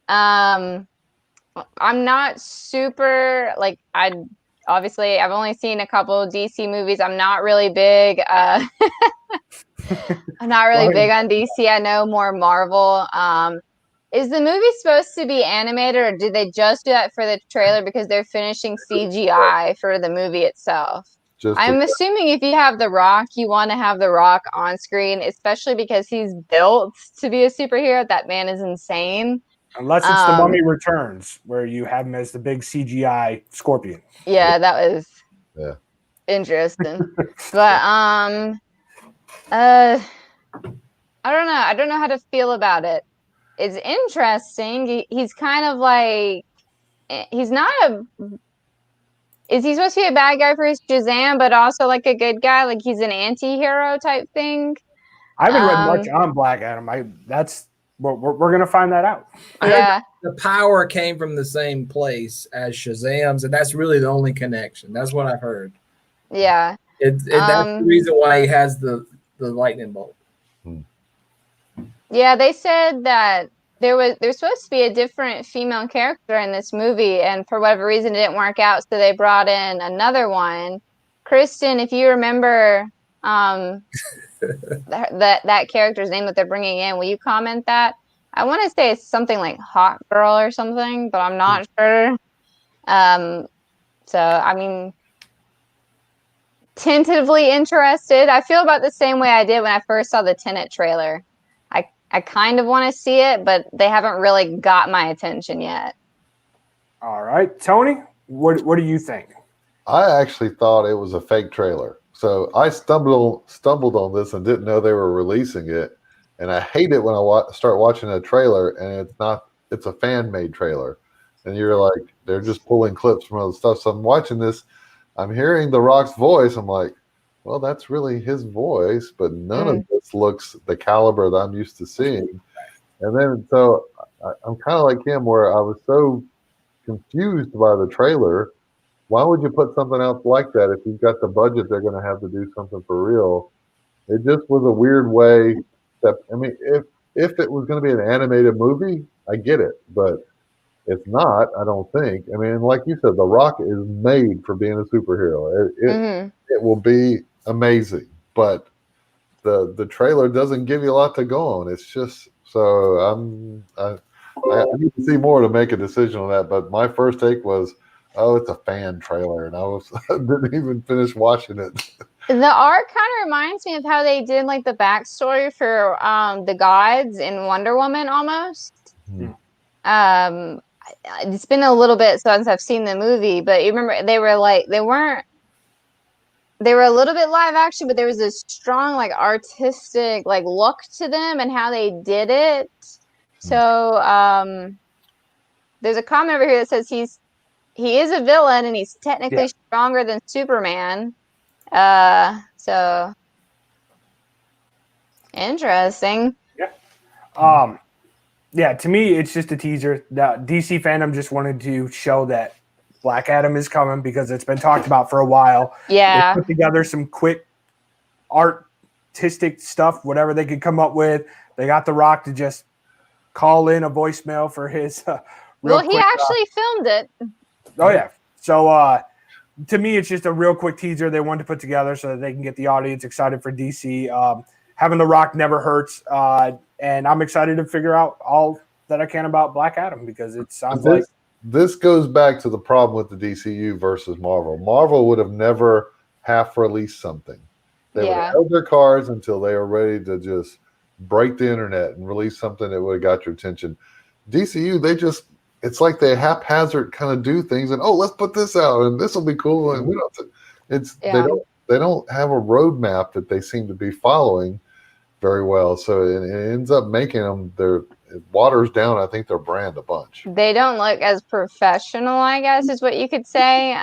I'm not super like obviously I've only seen a couple of DC movies. I'm not really big I'm not really big on DC. I know more Marvel. Is the movie supposed to be animated, or did they just do that for the trailer because they're finishing CGI for the movie itself? I'm assuming if you have The Rock, you want to have The Rock on screen, especially because he's built to be a superhero. That man is insane. Unless it's The Mummy Returns, where you have him as the big CGI scorpion. Yeah, that was interesting. But I don't know. I don't know how to feel about it. It's interesting. He's kind of like, he's not a, is he supposed to be a bad guy for his Shazam, but also like a good guy? Like he's an anti-hero type thing? I haven't read much on Black Adam. We're going to find that out. Yeah. The power came from the same place as Shazam's, and that's really the only connection. That's what I've heard. Yeah. That's the reason why he has the lightning bolt. Yeah, they said that there's supposed to be a different female character in this movie, and for whatever reason it didn't work out, so they brought in another one. Kristen, if you remember that character's name that they're bringing in, will you comment that? I want to say it's something like Hot Girl or something, but I'm not sure. So I mean, tentatively interested. I feel about the same way I did when I first saw the Tenet trailer. I kind of want to see it, but they haven't really got my attention yet. All right, Tony, what do you think? I actually thought it was a fake trailer. So I stumbled on this and didn't know they were releasing it. And I hate it when I start watching a trailer and it's a fan-made trailer. And you're like, they're just pulling clips from other stuff. So I'm watching this, I'm hearing The Rock's voice. I'm like, well, that's really his voice, but none of this looks the caliber that I'm used to seeing. And then, so I'm kind of like him, where I was so confused by the trailer. Why would you put something else like that if you've got the budget they're going to have to do something for real? It just was a weird way. I mean, if it was going to be an animated movie, I get it, but it's not, I don't think. I mean, like you said, The Rock is made for being a superhero. It will be amazing, but the trailer doesn't give you a lot to go on. It's just so I need to see more to make a decision on that. But my first take was, oh, it's a fan trailer, and I didn't even finish watching it. The art kind of reminds me of how they did like the backstory for the gods in Wonder Woman almost. It's been a little bit since I've seen the movie, but you remember they were a little bit live action, but there was this strong like artistic like look to them and how they did it. So there's a comment over here that says he is a villain and he's technically stronger than Superman. So interesting. Yeah, to me, it's just a teaser. The DC fandom just wanted to show that Black Adam is coming because it's been talked about for a while. Yeah. They put together some quick artistic stuff, whatever they could come up with. They got The Rock to just call in a voicemail for his he actually filmed it. Oh, yeah. So, to me, it's just a real quick teaser they wanted to put together so that they can get the audience excited for DC. Having The Rock never hurts. And I'm excited to figure out all that I can about Black Adam because it sounds like this goes back to the problem with the DCU versus Marvel. Marvel would have never half released something. They would have held their cards until they were ready to just break the internet and release something that would have got your attention. DCU, it's like they haphazard kind of do things and let's put this out and this will be cool and they don't have a roadmap that they seem to be following very well, so it ends up making them it waters down, I think, their brand a bunch. They don't look as professional, I guess, is what you could say.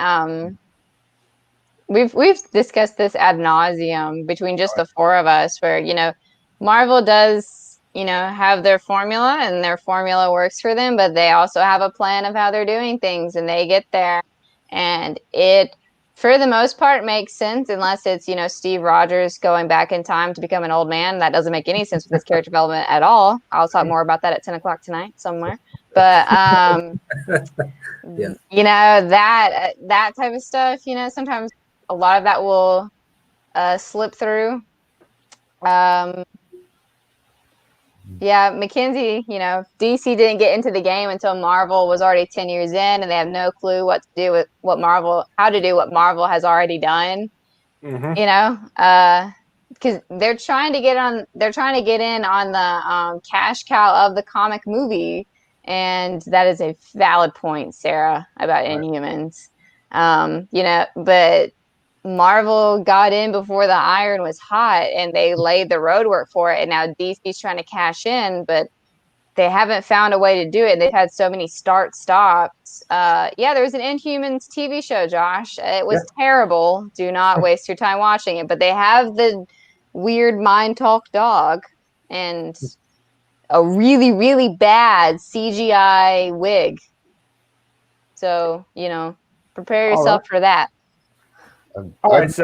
We've discussed this ad nauseum between just the four of us, where Marvel does have their formula, and their formula works for them, but they also have a plan of how they're doing things, and they get there. And it, for the most part, makes sense, unless it's, Steve Rogers going back in time to become an old man. That doesn't make any sense with his character development at all. I'll talk more about that at 10 o'clock tonight somewhere. But, that type of stuff, sometimes a lot of that will slip through. Yeah, Mackenzie, DC didn't get into the game until Marvel was already 10 years in, and they have no clue what to do with how to do what Marvel has already done. Because they're trying to get in on the cash cow of the comic movie, and that is a valid point, Sarah, about Inhumans. But Marvel got in before the iron was hot, and they laid the roadwork for it, and now DC's trying to cash in, but they haven't found a way to do it. They've had so many start-stops. There was an Inhumans TV show, Josh. It was terrible. Do not waste your time watching it. But they have the weird mind talk dog and a really, really bad CGI wig. So, prepare yourself for that. All right, so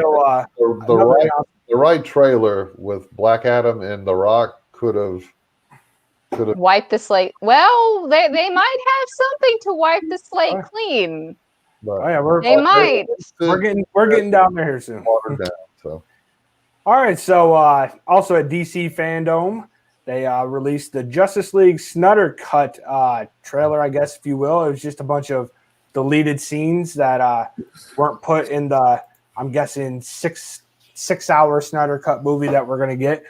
the right trailer with Black Adam and The Rock could have wiped the slate. Well, they might have something to wipe the slate clean. But we're getting down there here soon. So. All right, so also at DC Fandome, they released the Justice League Snyder Cut trailer, I guess, if you will. It was just a bunch of deleted scenes that weren't put in the, I'm guessing, six-hour Snyder Cut movie that we're going to get.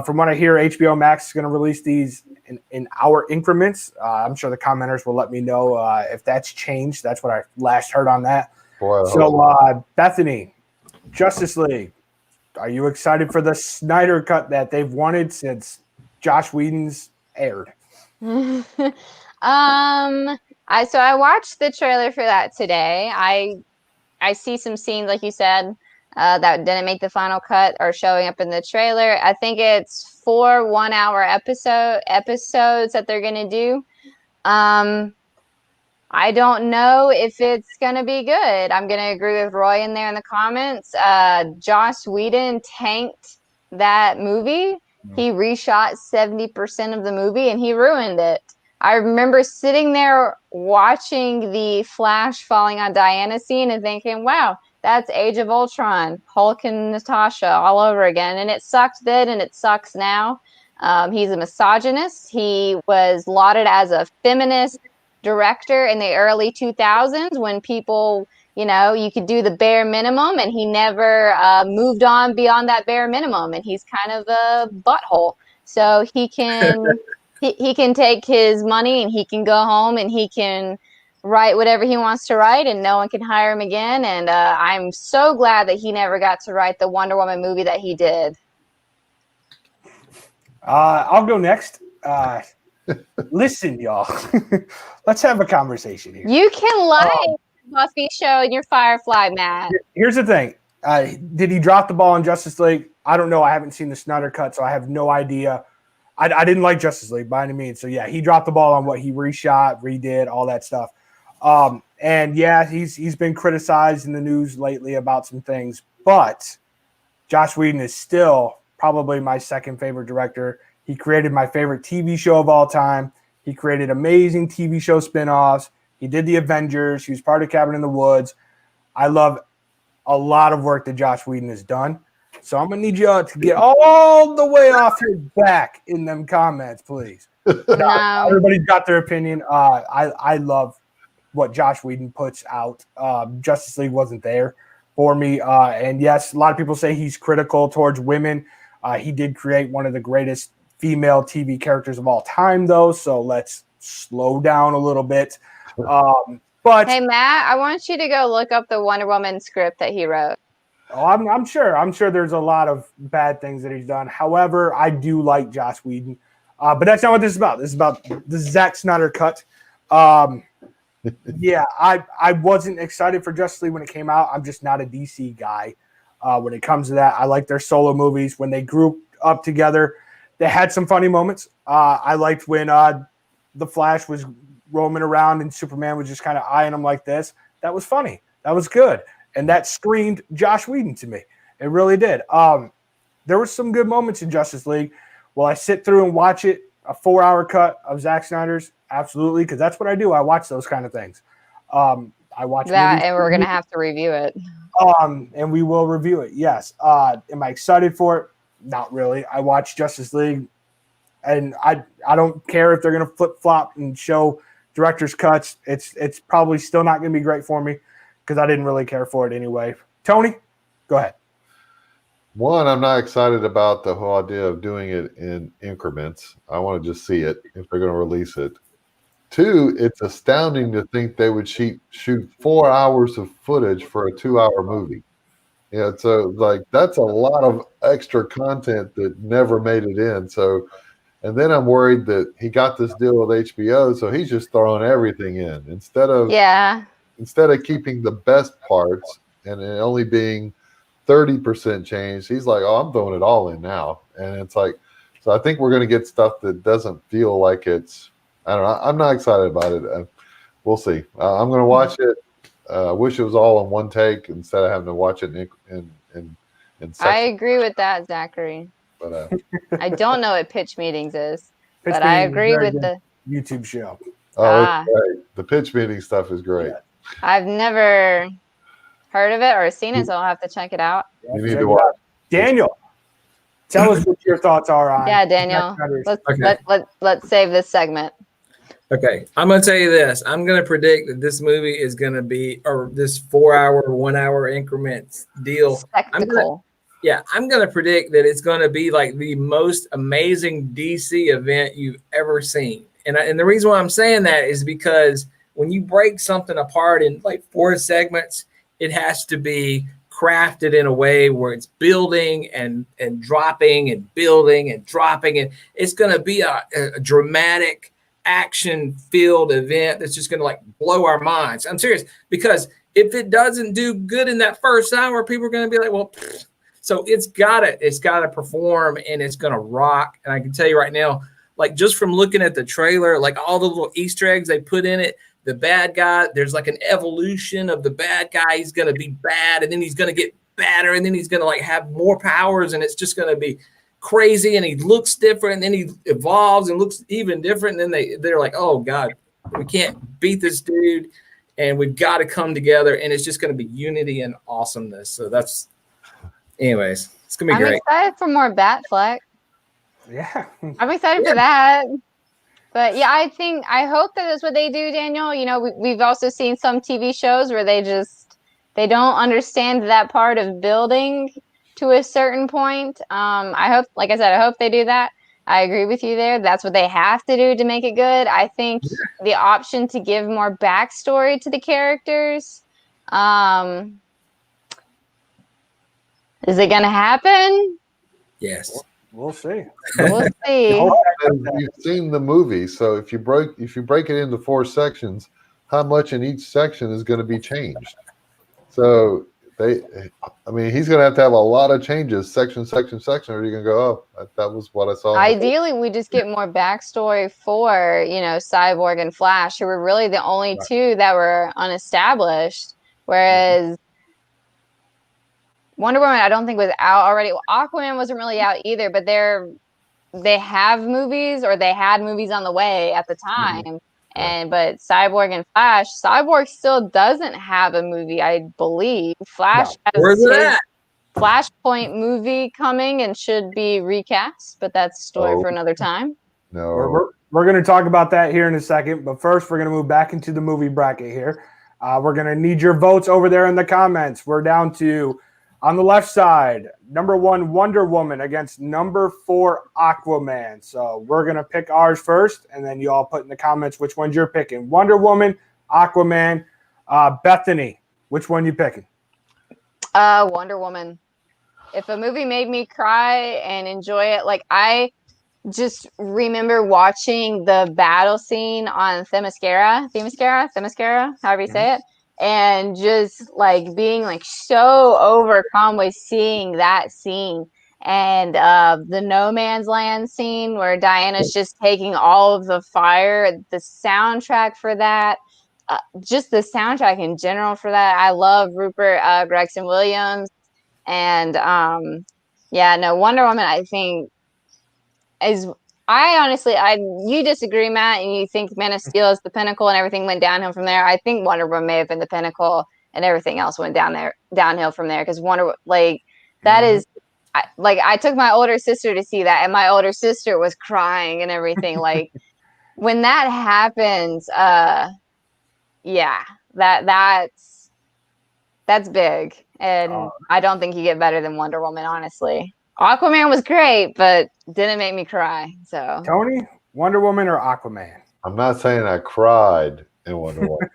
From what I hear, HBO Max is going to release these in hour increments. I'm sure the commenters will let me know if that's changed. That's what I last heard on that. So, Bethany, Justice League, are you excited for the Snyder Cut that they've wanted since Josh Whedon's aired? So I watched the trailer for that today. I see some scenes, like you said, that didn't make the final cut are showing up in the trailer. I think it's 4 1-hour episodes that they're going to do. I don't know if it's going to be good. I'm going to agree with Roy in there in the comments. Joss Whedon tanked that movie. He reshot 70% of the movie, and he ruined it. I remember sitting there watching the Flash falling on Diana scene and thinking, wow, that's Age of Ultron, Hulk and Natasha all over again. And it sucked then, and it sucks now. He's a misogynist. He was lauded as a feminist director in the early 2000s when people, you could do the bare minimum, and he never moved on beyond that bare minimum. And he's kind of a butthole. So he can he can take his money and he can go home and he can write whatever he wants to write, and no one can hire him again. And I'm so glad that he never got to write the Wonder Woman movie that he did. I'll go next. Listen, y'all, let's have a conversation here. You can like Buffy show and your Firefly, Matt. Here's the thing. Did he drop the ball in Justice League? I don't know. I haven't seen the Snyder Cut, so I have no idea. I didn't like Justice League by any means. So, yeah, he dropped the ball on what he reshot, redid, all that stuff. And, yeah, he's been criticized in the news lately about some things. But Joss Whedon is still probably my second favorite director. He created my favorite TV show of all time. He created amazing TV show spinoffs. He did the Avengers. He was part of Cabin in the Woods. I love a lot of work that Joss Whedon has done. So I'm going to need you to get all the way off your back in them comments, please. No. Everybody's got their opinion. I love what Joss Whedon puts out. Justice League wasn't there for me. And, yes, a lot of people say he's critical towards women. He did create one of the greatest female TV characters of all time, though. So let's slow down a little bit. But hey, Matt, I want you to go look up the Wonder Woman script that he wrote. Oh, I'm sure there's a lot of bad things that he's done. However, I do like Joss Whedon. But that's not what this is about. This is about the Zack Snyder Cut. Yeah, I wasn't excited for Justice League when it came out. I'm just not a DC guy when it comes to that. I like their solo movies. When they group up together, they had some funny moments. I liked when the Flash was roaming around and Superman was just kind of eyeing him like this. That was funny. That was good. And that screamed Josh Whedon to me. It really did. There were some good moments in Justice League. Will I sit through and watch it, a 4-hour cut of Zack Snyder's? Absolutely, because that's what I do. I watch those kind of things. I watch that, movies, and we're gonna have to review it. and we will review it. Yes. Am I excited for it? Not really. I watched Justice League, and I don't care if they're gonna flip flop and show director's cuts. It's probably still not gonna be great for me because I didn't really care for it anyway. Tony, go ahead. One, I'm not excited about the whole idea of doing it in increments. I want to just see it if they're going to release it. Two, it's astounding to think they would shoot 4 hours of footage for a 2-hour movie. Yeah, so like that's a lot of extra content that never made it in. So, and then I'm worried that he got this deal with HBO, so he's just throwing everything in instead of keeping the best parts and it only being 30% change. He's like, oh, I'm throwing it all in now. And it's like, so I think we're going to get stuff that doesn't feel like it's, I don't know. I'm not excited about it. We'll see. I'm going to watch it. I wish it was all in one take instead of having to watch it in sections. I agree with that, Zachary. But I don't know what pitch meetings is, but I agree with the YouTube show. Oh, it's great. The pitch meeting stuff is great. Yeah. I've never heard of it or seen it, so I'll have to check it out. You need to watch. Daniel, tell us what your thoughts are on. Yeah, Daniel. Let's save this segment. Okay, I'm going to tell you this. I'm going to predict that this movie is going to be, or this 4-hour, 1-hour increments deal. Spectacle. I'm going to predict that it's going to be like the most amazing DC event you've ever seen. And the reason why I'm saying that is because when you break something apart in like 4 segments, it has to be crafted in a way where it's building and dropping and building and dropping. And it's going to be a dramatic, action-filled event that's just going to like blow our minds. I'm serious, because if it doesn't do good in that first hour, people are going to be like, well, so it's got to perform and it's going to rock. And I can tell you right now, like just from looking at the trailer, like all the little Easter eggs they put in it, the bad guy, there's like an evolution of the bad guy. He's going to be bad, and then he's going to get badder, and then he's going to like have more powers, and it's just going to be crazy, and he looks different, and then he evolves and looks even different. And then they're like, oh God, we can't beat this dude, and we've got to come together, and it's just going to be unity and awesomeness. So that's, anyways, it's going to be great. I'm excited for more Batfleck. Yeah. I'm excited for that. But yeah, I hope that is what they do, Daniel. You know, we've also seen some TV shows where they don't understand that part of building to a certain point. I hope, like I said, I hope they do that. I agree with you there. That's what they have to do to make it good. I think the option to give more backstory to the characters, is it going to happen? Yes. We'll see. We'll see. You've seen the movie, so if you break it into 4 sections, how much in each section is going to be changed? So he's going to have a lot of changes, section, or you're going to go, oh, that was what I saw. Ideally, we just get more backstory for, Cyborg and Flash, who were really the only two that were unestablished, whereas Wonder Woman, I don't think was out already. Aquaman wasn't really out either, but they have movies, or they had movies on the way at the time. But Cyborg and Flash, Cyborg still doesn't have a movie, I believe. Flash has his Flashpoint movie coming and should be recast, but that's a story for another time. No, we're going to talk about that here in a second, but first we're going to move back into the movie bracket here. We're going to need your votes over there in the comments. We're down to, on the left side, number 1, Wonder Woman against number 4, Aquaman. So we're going to pick ours first, and then you all put in the comments which ones you're picking. Wonder Woman, Aquaman. Bethany, which one you picking? Wonder Woman. If a movie made me cry and enjoy it, like I just remember watching the battle scene on Themyscira, however you say it. And just like being like so overcome with seeing that scene and the no man's land scene where Diana's just taking all of the fire. The soundtrack for that, just the soundtrack in general for that. I love Rupert Gregson Williams, and Wonder Woman, I think, is. I honestly, you disagree, Matt, and you think Man of Steel is the pinnacle and everything went downhill from there. I think Wonder Woman may have been the pinnacle and everything else went downhill from there, because that is. I took my older sister to see that, and my older sister was crying and everything. Like, when that happens, that's big, and I don't think you get better than Wonder Woman, honestly. Aquaman was great, but didn't make me cry. So, Tony, Wonder Woman or Aquaman? I'm not saying I cried in Wonder Woman,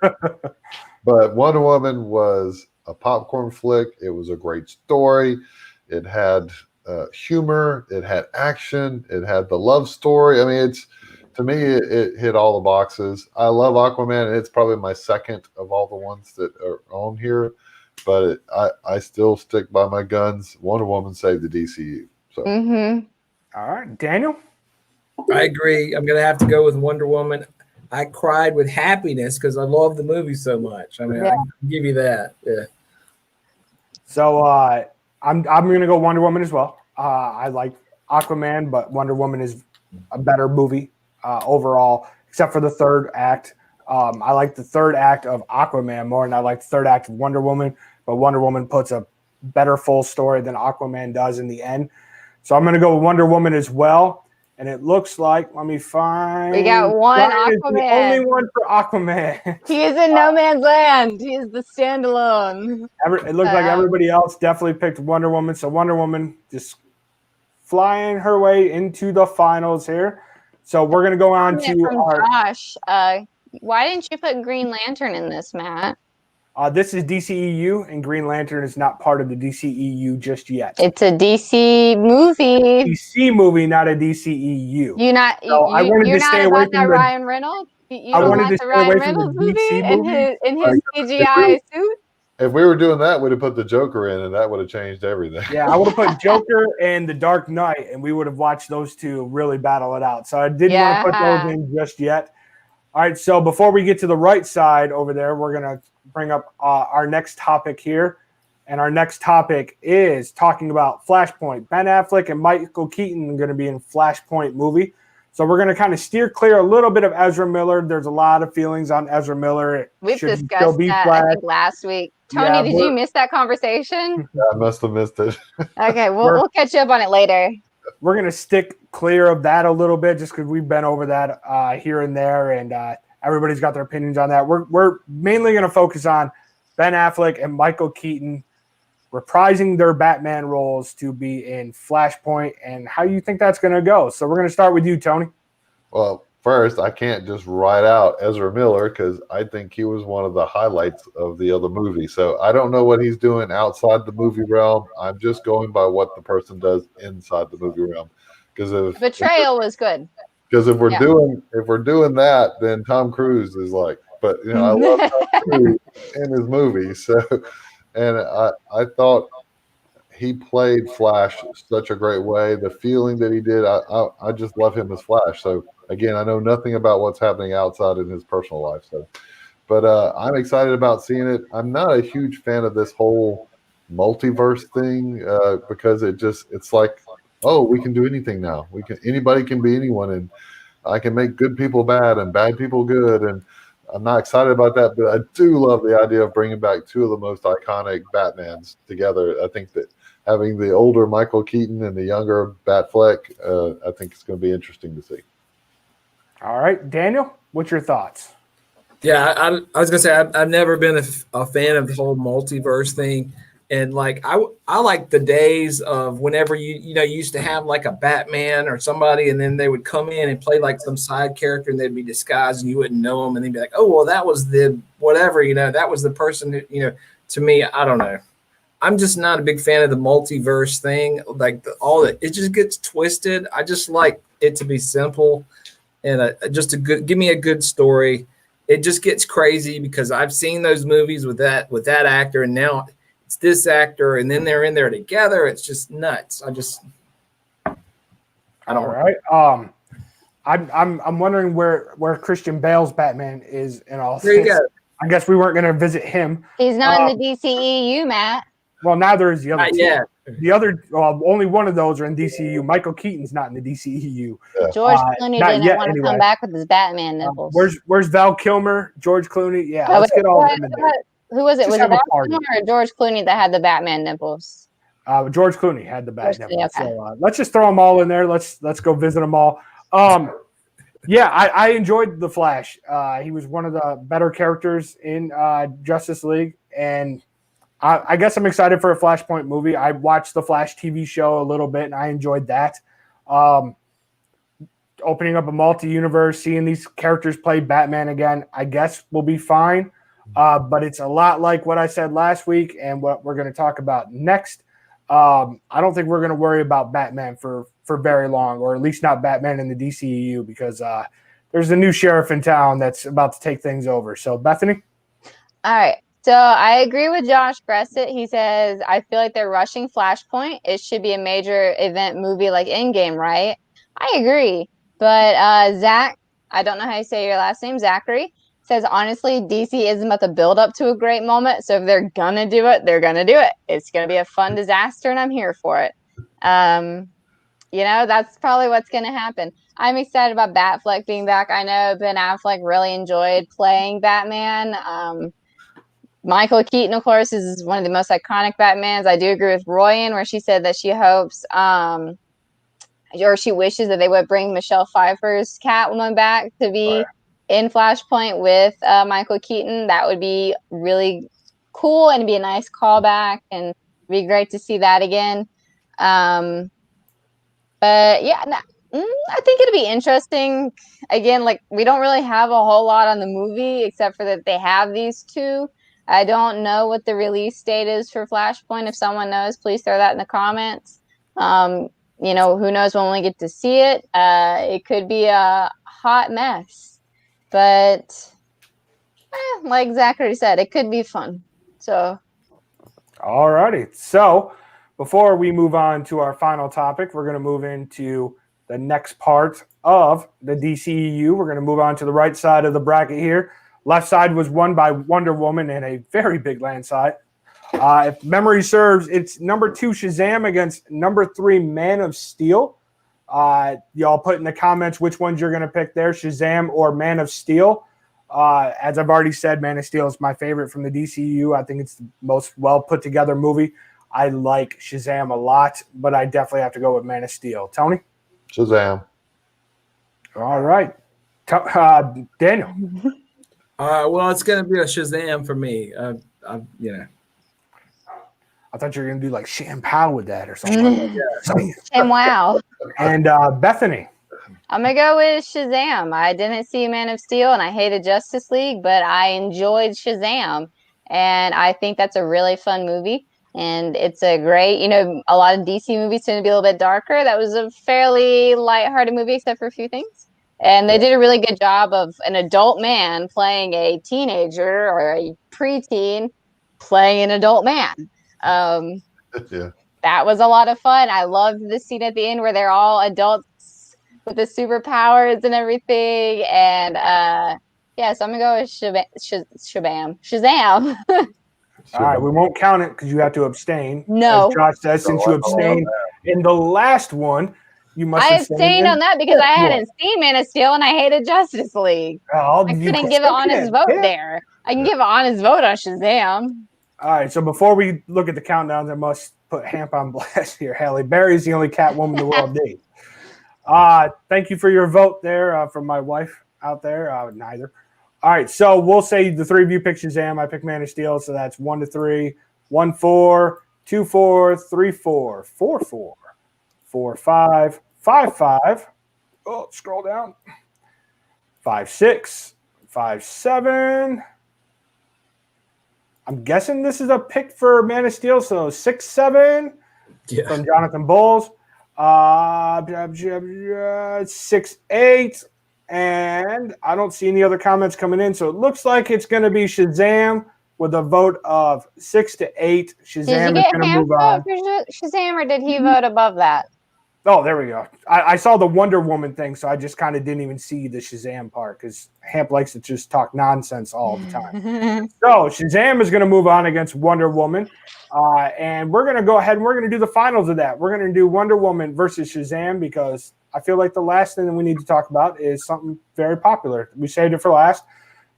but Wonder Woman was a popcorn flick. It was a great story. It had humor. It had action. It had the love story. I mean, to me, it hit all the boxes. I love Aquaman, and it's probably my second of all the ones that are on here. But I still stick by my guns. Wonder Woman saved the DCEU. So, All right, Daniel. I agree. I'm gonna have to go with Wonder Woman. I cried with happiness because I love the movie so much. I mean, I can give you that. Yeah. So I'm gonna go Wonder Woman as well. I like Aquaman, but Wonder Woman is a better movie overall, except for the third act. I like the third act of Aquaman more than I like the third act of Wonder Woman, but Wonder Woman puts a better full story than Aquaman does in the end. So I'm going to go with Wonder Woman as well. And it looks like, let me find. We got one Brian Aquaman. Is the only one for Aquaman. He is in no man's land. He is the standalone. It looks like everybody else definitely picked Wonder Woman. So Wonder Woman just flying her way into the finals here. So we're going to go on to our. Josh, why didn't you put Green Lantern in this, Matt? This is DCEU, and Green Lantern is not part of the DCEU just yet. It's a DC movie. DC movie, not a DCEU. You're not about that Ryan Reynolds? You don't like the Ryan Reynolds movie in his CGI suit? If we were doing that, we'd have put the Joker in, and that would have changed everything. Yeah, I would have put Joker and The Dark Knight, and we would have watched those two really battle it out. So I didn't want to put those in just yet. All right, so before we get to the right side over there, we're going to bring up our next topic here. And our next topic is talking about Flashpoint. Ben Affleck and Michael Keaton are going to be in Flashpoint movie. So we're going to kind of steer clear a little bit of Ezra Miller. There's a lot of feelings on Ezra Miller. We've discussed that, I think, last week. Tony, did you miss that conversation? Yeah, I must have missed it. Okay, we'll catch up on it later. We're going to stick clear of that a little bit just because we've been over that here and there, and everybody's got their opinions on that. We're mainly going to focus on Ben Affleck and Michael Keaton reprising their Batman roles to be in Flashpoint and how you think that's going to go. So we're going to start with you, Tony. Well, first, I can't just write out Ezra Miller because I think he was one of the highlights of the other movie. So I don't know what he's doing outside the movie realm. I'm just going by what the person does inside the movie realm. Because Betrayal was good. Because if we're doing that, then Tom Cruise is like. But I love Tom Cruise in his movies. So, and I thought he played Flash such a great way. The feeling that he did, I just love him as Flash. So again, I know nothing about what's happening outside in his personal life. So, but I'm excited about seeing it. I'm not a huge fan of this whole multiverse thing because it's like, oh, we can do anything now. Anybody can be anyone, and I can make good people bad and bad people good. And I'm not excited about that, but I do love the idea of bringing back two of the most iconic Batmans together. I think that having the older Michael Keaton and the younger Batfleck, I think it's going to be interesting to see. All right, Daniel, what's your thoughts? Yeah, I was going to say I've never been a fan of the whole multiverse thing. And like I like the days of whenever you used to have like a Batman or somebody, and then they would come in and play like some side character, and they'd be disguised, and you wouldn't know them, and they'd be like, oh well, that was the whatever, that was the person who, to me, I don't know. I'm just not a big fan of the multiverse thing. Like it just gets twisted. I just like it to be simple and give me a good story. It just gets crazy because I've seen those movies with that actor, and now it's this actor, and then they're in there together. It's just nuts. I don't. All right. I'm wondering where Christian Bale's Batman is in all There you this. go. I guess we weren't going to visit him. He's not in the DCEU, Matt. Well, neither is the other Not two. yet. The other, only one of those are in DCEU. Michael Keaton's not in the DCEU. George Clooney not didn't yet, want to anyway. come back with his Batman nipples. Where's Val Kilmer, George Clooney? Yeah, Oh, let's wait, get all of them in there. Who was it? Just Was it have a Val party. Kilmer or George Clooney that had the Batman nipples? George Clooney had the Batman. Okay. So let's just throw them all in there. Let's go visit them all. Yeah, I enjoyed The Flash. He was one of the better characters in Justice League, and I guess I'm excited for a Flashpoint movie. I watched the Flash TV show a little bit, and I enjoyed that. Opening up a multi-universe, seeing these characters play Batman again, I guess will be fine. But it's a lot like what I said last week and what we're going to talk about next. I don't think we're going to worry about Batman for very long, or at least not Batman in the DCEU, because there's a new sheriff in town that's about to take things over. So, Bethany? All right. So I agree with Josh Gressett. He says, I feel like they're rushing Flashpoint. It should be a major event movie like Endgame, right? I agree. But Zach, I don't know how you say your last name, Zachary, says, honestly, DC isn't about to build up to a great moment. So if they're going to do it, they're going to do it. It's going to be a fun disaster, and I'm here for it. That's probably what's going to happen. I'm excited about Batfleck being back. I know Ben Affleck really enjoyed playing Batman. Michael Keaton, of course, is one of the most iconic Batmans. I do agree with Royan, where she said that she hopes or she wishes that they would bring Michelle Pfeiffer's Catwoman back to be in Flashpoint with Michael Keaton. That would be really cool and be a nice callback, and be great to see that again. But yeah, I think it'll be interesting. Again, like, we don't really have a whole lot on the movie except for that they have these two. I don't know what the release date is for Flashpoint. If someone knows, please throw that in the comments. Who knows when we get to see it. It could be a hot mess. But like Zachary said, it could be fun. So, all righty. So, before we move on to our final topic, we're going to move into the next part of the DCEU. We're going to move on to the right side of the bracket here. Left side was won by Wonder Woman in a very big landslide. If memory serves, it's number 2 Shazam against number 3 Man of Steel. Y'all put in the comments which ones you're going to pick there, Shazam or Man of Steel. As I've already said, Man of Steel is my favorite from the DCU. I think it's the most well put together movie. I like Shazam a lot, but I definitely have to go with Man of Steel. Tony? Shazam. All right. Daniel? Well, it's going to be a Shazam for me. I thought you were going to do like Shampoo with that or something. And wow. And Bethany? I'm going to go with Shazam. I didn't see Man of Steel, and I hated Justice League, but I enjoyed Shazam. And I think that's a really fun movie. And it's a great, a lot of DC movies tend to be a little bit darker. That was a fairly lighthearted movie, except for a few things. And they did a really good job of an adult man playing a teenager or a preteen playing an adult man. That was a lot of fun. I loved the scene at the end where they're all adults with the superpowers and everything. And so I'm going to go with Shazam. All right, we won't count it because you have to abstain. No. As Josh says, since you abstained in the last one, you must I abstained on that because I hadn't seen Man of Steel and I hated Justice League. I couldn't give an honest vote there. I can give an honest vote on Shazam. All right, so before we look at the countdowns, I must put Hamp on blast here. Halle Berry's the only Catwoman the world needs. Thank you for your vote there from my wife out there. Neither. All right, so we'll say the three of you pick Shazam. I pick Man of Steel, so that's 1-3, 1-4, 2-4, 3-4, 4-4, 4-5, 5-5. Oh, scroll down. 5-6, 5-7. I'm guessing this is a pick for Man of Steel, so 6-7 from Jonathan Bowles. 6-8. And I don't see any other comments coming in, so it looks like it's going to be Shazam with a vote of 6-8. Shazam is going to move on. For Shazam, or did he vote above that? Oh, there we go. I saw the Wonder Woman thing, so I just kind of didn't even see the Shazam part because Hamp likes to just talk nonsense all the time. So Shazam is going to move on against Wonder Woman. And we're going to go ahead and we're going to do the finals of that. We're going to do Wonder Woman versus Shazam because I feel like the last thing that we need to talk about is something very popular. We saved it for last.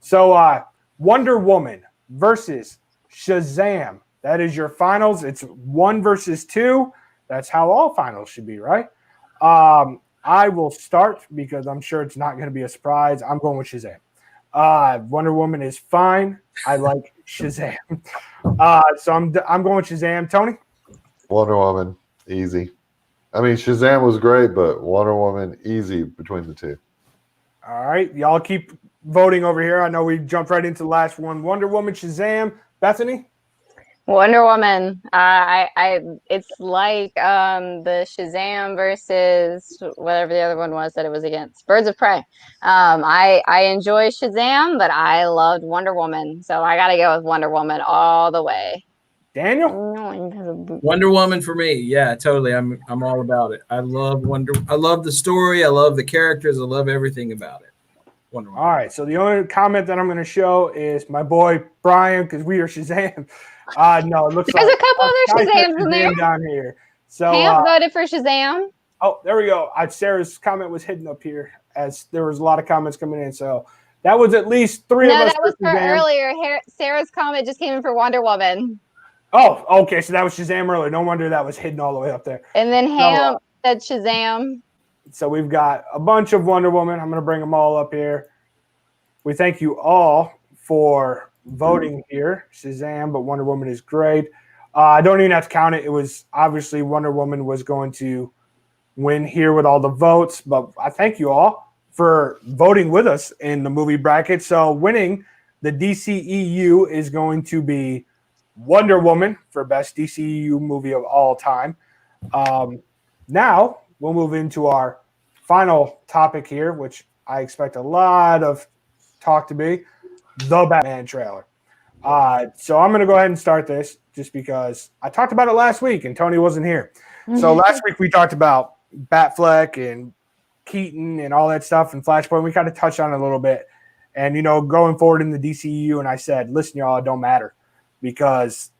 So Wonder Woman versus Shazam. That is your finals. It's 1 versus 2. That's how all finals should be, right? I will start because I'm sure it's not going to be a surprise. I'm going with Shazam. Wonder Woman is fine. I like Shazam. So I'm going with Shazam. Tony? Wonder Woman, easy. I mean, Shazam was great, but Wonder Woman, easy between the two. All right. Y'all keep voting over here. I know we jumped right into the last one. Wonder Woman, Shazam. Bethany? Wonder Woman. It's like the Shazam versus whatever the other one was that it was against. Birds of Prey. I enjoy Shazam, but I loved Wonder Woman, so I got to go with Wonder Woman all the way. Daniel? Wonder Woman for me. Yeah, totally. I'm all about it. I love the story. I love the characters. I love everything about it. Wonder Woman. All right. So the only comment that I'm going to show is my boy Brian because we are Shazam. No, it looks There's like a couple other Shazams in there. down here. So Hamp voted for Shazam. Oh, there we go. Sarah's comment was hidden up here as there was a lot of comments coming in. So that was at least 3 of us. No, that was for Shazam. earlier. Sarah's comment just came in for Wonder Woman. Oh, okay. So that was Shazam earlier. No wonder that was hidden all the way up there. And then Hamp said Shazam. So we've got a bunch of Wonder Woman. I'm going to bring them all up here. We thank you all for voting here. Shazam, but Wonder Woman is great. I don't even have to count it. It was obviously Wonder Woman was going to win here with all the votes, but I thank you all for voting with us in the movie bracket. So winning the DCEU is going to be Wonder Woman for best DCEU movie of all time. Now we'll move into our final topic here, which I expect a lot of talk to be the Batman trailer. So I'm going to go ahead and start this just because I talked about it last week and Tony wasn't here. So last week we talked about Batfleck and Keaton and all that stuff and Flashpoint. We kind of touched on it a little bit. And, going forward in the DCEU, and I said, listen, y'all, it don't matter because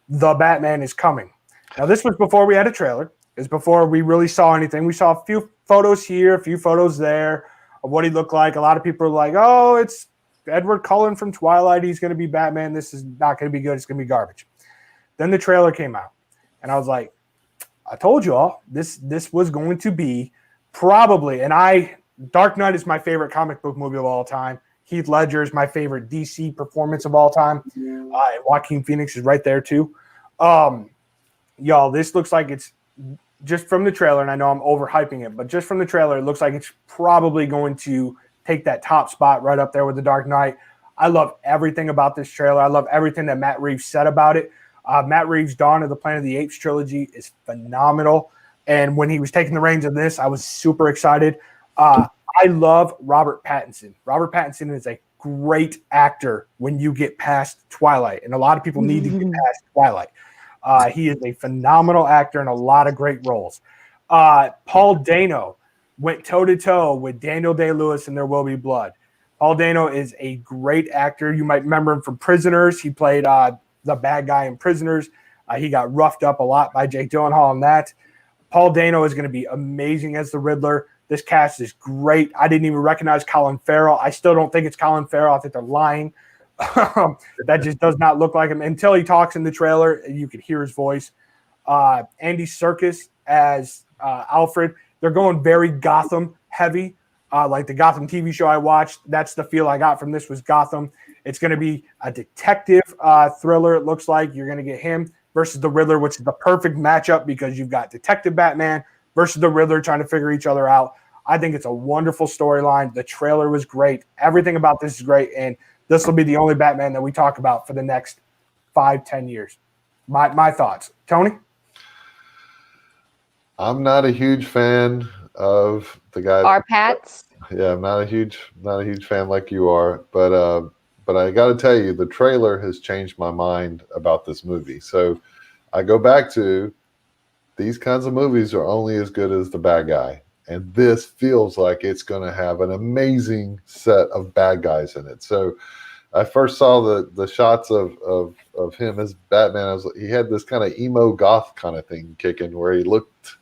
the Batman is coming. Now, this was before we had a trailer. It's before we really saw anything. We saw a few photos here, a few photos there of what he looked like. A lot of people are like, oh, it's Edward Cullen from Twilight. He's going to be Batman. This is not going to be good. It's going to be garbage. Then the trailer came out, and I was like, I told you all this was going to be probably, Dark Knight is my favorite comic book movie of all time. Heath Ledger is my favorite DC performance of all time. And Joaquin Phoenix is right there too. Y'all, this looks like it's just from the trailer, and I know I'm overhyping it, but just from the trailer, it looks like it's probably going to take that top spot right up there with The Dark Knight. I love everything about this trailer. I love everything that Matt Reeves said about it. Matt Reeves' Dawn of the Planet of the Apes trilogy is phenomenal. And when he was taking the reins of this, I was super excited. I love Robert Pattinson. Robert Pattinson is a great actor when you get past Twilight, and a lot of people need to get past Twilight. He is a phenomenal actor in a lot of great roles. Paul Dano went toe-to-toe with Daniel Day-Lewis in There Will Be Blood. Paul Dano is a great actor. You might remember him from Prisoners. He played the bad guy in Prisoners. He got roughed up a lot by Jake Gyllenhaal in that. Paul Dano is going to be amazing as the Riddler. This cast is great. I didn't even recognize Colin Farrell. I still don't think it's Colin Farrell. I think they're lying. That just does not look like him. Until he talks in the trailer, you could hear his voice. Andy Serkis as Alfred. They're going very Gotham heavy. Like the Gotham TV show I watched, that's the feel I got from this was Gotham. It's going to be a detective thriller, it looks like. You're going to get him versus the Riddler, which is the perfect matchup because you've got Detective Batman versus the Riddler trying to figure each other out. I think it's a wonderful storyline. The trailer was great. Everything about this is great, and this will be the only Batman that we talk about for the next 5-10 years. My thoughts. Tony? I'm not a huge fan of the guy. Our Pats. Yeah, I'm not a huge fan like you are, but I got to tell you, the trailer has changed my mind about this movie. So I go back to these kinds of movies are only as good as the bad guy. And this feels like it's going to have an amazing set of bad guys in it. So I first saw the shots of him as Batman. He had this kind of emo goth kind of thing kicking where he looked,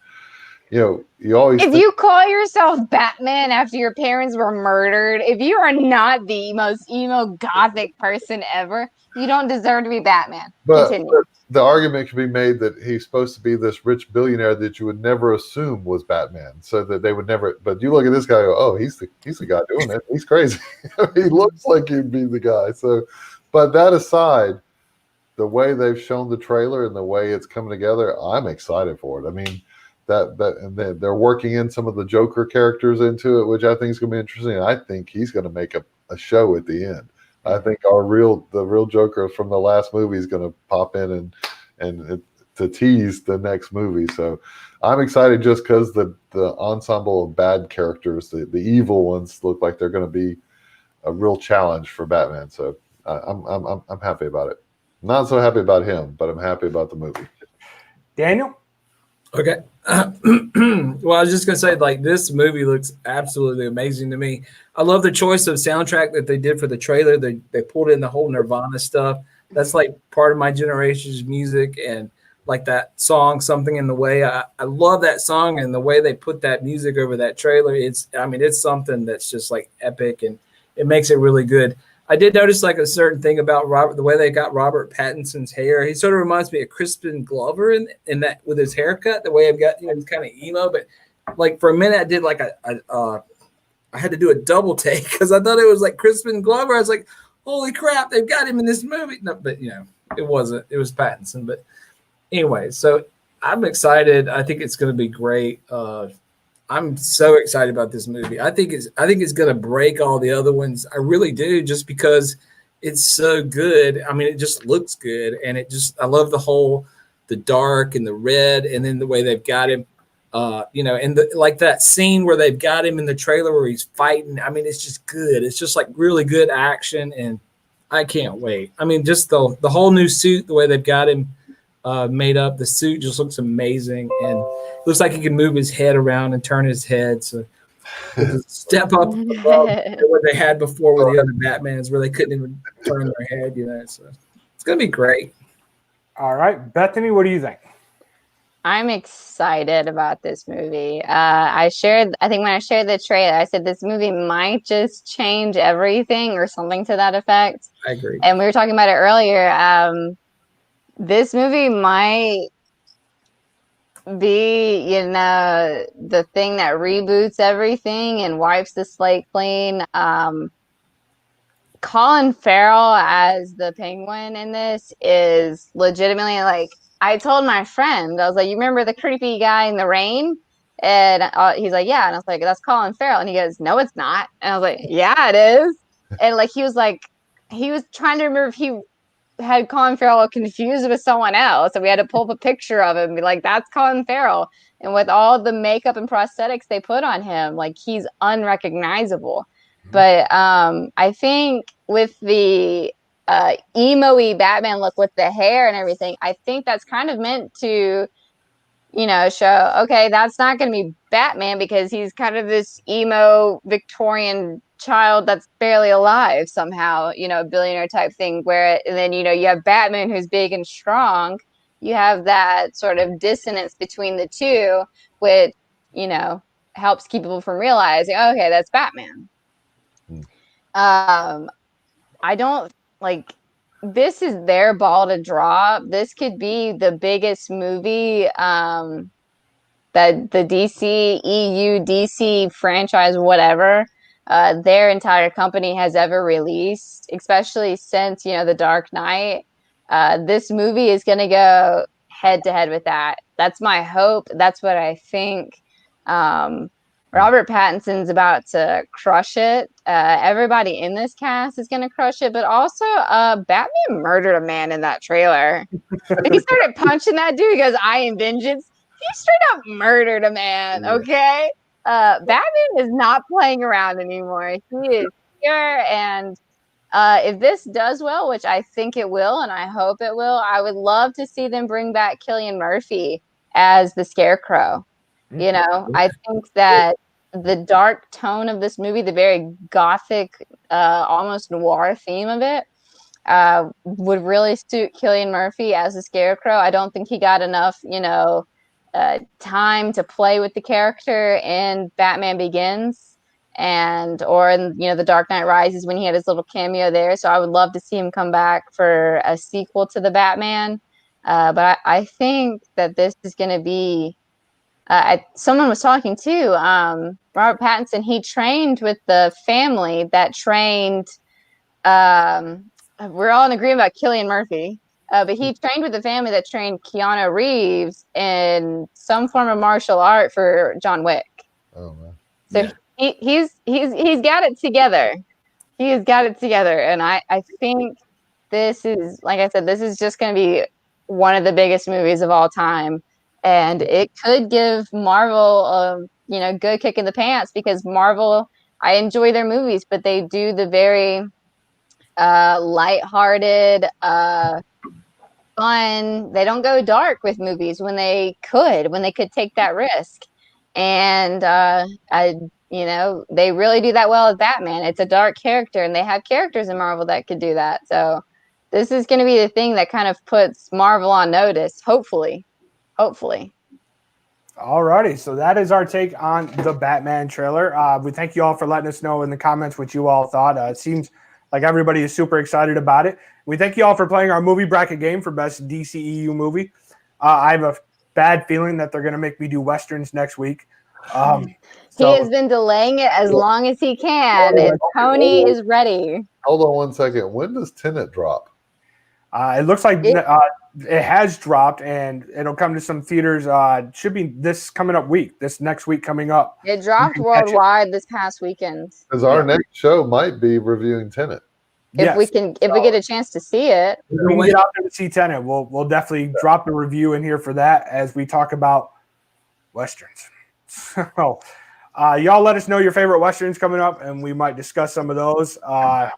you always If you call yourself Batman after your parents were murdered, if you are not the most emo gothic person ever, you don't deserve to be Batman. but Continue. the argument can be made that he's supposed to be this rich billionaire that you would never assume was Batman, so that they would never. But you look at this guy, and go, oh, he's the guy doing it. He's crazy. He looks like he'd be the guy. So, but that aside, the way they've shown the trailer and the way it's coming together, I'm excited for it. I mean, and they're working in some of the Joker characters into it, which I think is going to be interesting. I think he's going to make a show at the end. I think the real Joker from the last movie is going to pop in and to tease the next movie. So I'm excited just because the ensemble of bad characters, the evil ones, look like they're going to be a real challenge for Batman. So I'm happy about it. Not so happy about him, but I'm happy about the movie. Daniel? Okay. Well, I was just going to say, like, this movie looks absolutely amazing to me. I love the choice of soundtrack that they did for the trailer. They pulled in the whole Nirvana stuff. That's like part of my generation's music, and like that song, Something in the Way. I love that song, and the way they put that music over that trailer. It's something that's just like epic, and it makes it really good. I did notice like a certain thing about the way they got Robert Pattinson's hair. He sort of reminds me of Crispin Glover in that with his haircut, the way I've got, he's kind of emo, but like for a minute I did like I had to do a double take because I thought it was like Crispin Glover. I was like, holy crap, they've got him in this movie. No, but it wasn't. It was Pattinson. But anyway, so I'm excited. I think it's going to be great. I'm so excited about this movie. I think it's going to break all the other ones. I really do, just because it's so good. I mean, it just looks good, and I love the dark and the red, and then the way they've got him, and like that scene where they've got him in the trailer where he's fighting. I mean, it's just good. It's just like really good action, and I can't wait. I mean, just the whole new suit, the way they've got him made up. The suit just looks amazing, and looks like he can move his head around and turn his head. So step up above what they had before with the other Batmans, where they couldn't even turn their head. So it's gonna be great. All right, Bethany, what do you think? I'm excited about this movie. I think when I shared the trailer, I said this movie might just change everything or something to that effect. I agree. And we were talking about it earlier. This movie might be, the thing that reboots everything and wipes the slate clean. Colin Farrell as the Penguin in this is legitimately like, I told my friend, I was like, you remember the creepy guy in the rain? And he's like, yeah. And I was like, that's Colin Farrell. And he goes, no, it's not. And I was like, yeah, it is. And like, he was trying to remember if he had Colin Farrell confused with someone else. So we had to pull up a picture of him and be like, that's Colin Farrell. And with all the makeup and prosthetics they put on him, like, he's unrecognizable. But I think with the emo-y Batman look with the hair and everything, I think that's kind of meant to, show, okay, that's not going to be Batman because he's kind of this emo Victorian child that's barely alive somehow, a billionaire type thing, and then, you have Batman who's big and strong. You have that sort of dissonance between the two, which, helps keep people from realizing, okay, that's Batman. I don't this is their ball to drop. This could be the biggest movie that the DCEU, DC franchise, whatever, their entire company has ever released, especially since, The Dark Knight. This movie is going to go head to head with that. That's my hope. That's what I think. Robert Pattinson's about to crush it. Everybody in this cast is going to crush it, but also Batman murdered a man in that trailer. He started punching that dude. He goes, I am vengeance. He straight up murdered a man, okay? Batman is not playing around anymore. He is here, and if this does well, which I think it will, and I hope it will, I would love to see them bring back Cillian Murphy as the Scarecrow. You know, I think that the dark tone of this movie, the very gothic, almost noir theme of it, would really suit Cillian Murphy as the Scarecrow. I don't think he got enough, time to play with the character in Batman Begins or in, The Dark Knight Rises when he had his little cameo there. So I would love to see him come back for a sequel to the Batman. But I think that this is going to be. Someone was talking too. Robert Pattinson. He trained with the family that trained. We're all in agreement about Cillian Murphy, but he trained with the family that trained Keanu Reeves in some form of martial art for John Wick. Oh man! So he's got it together. He has got it together, and I think this is, like I said, this is just going to be one of the biggest movies of all time. And it could give Marvel a good kick in the pants, because Marvel, I enjoy their movies, but they do the very lighthearted, fun. They don't go dark with movies when they could take that risk. And they really do that well with Batman. It's a dark character, and they have characters in Marvel that could do that. So this is going to be the thing that kind of puts Marvel on notice, hopefully. All righty, so that is our take on the Batman trailer. We thank you all for letting us know in the comments what you all thought. It seems like everybody is super excited about it. We thank you all for playing our movie bracket game for best DCEU movie. I have a bad feeling that they're going to make me do Westerns next week. He has been delaying it as long as he can, and Tony is ready. Hold on one second. When does Tenet drop? It looks like it has dropped, and it'll come to some theaters. Should be this next week coming up. It dropped worldwide this past weekend. Because our next show might be reviewing Tenet. If we get a chance to see it, if we can get out there to see Tenet, we'll definitely drop a review in here for that as we talk about Westerns. So, y'all let us know your favorite Westerns coming up, and we might discuss some of those. I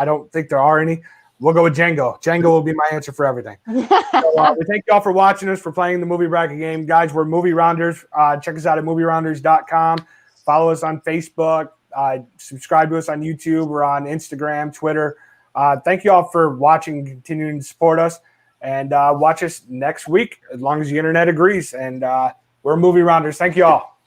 don't think there are any. We'll go with Django. Django will be my answer for everything. So, we thank y'all for watching us, for playing the movie bracket game. Guys, we're Movie Rounders. Check us out at movierounders.com. Follow us on Facebook. Subscribe to us on YouTube. We're on Instagram, Twitter. Thank you all for watching and continuing to support us. And watch us next week, as long as the internet agrees. And we're Movie Rounders. Thank you all.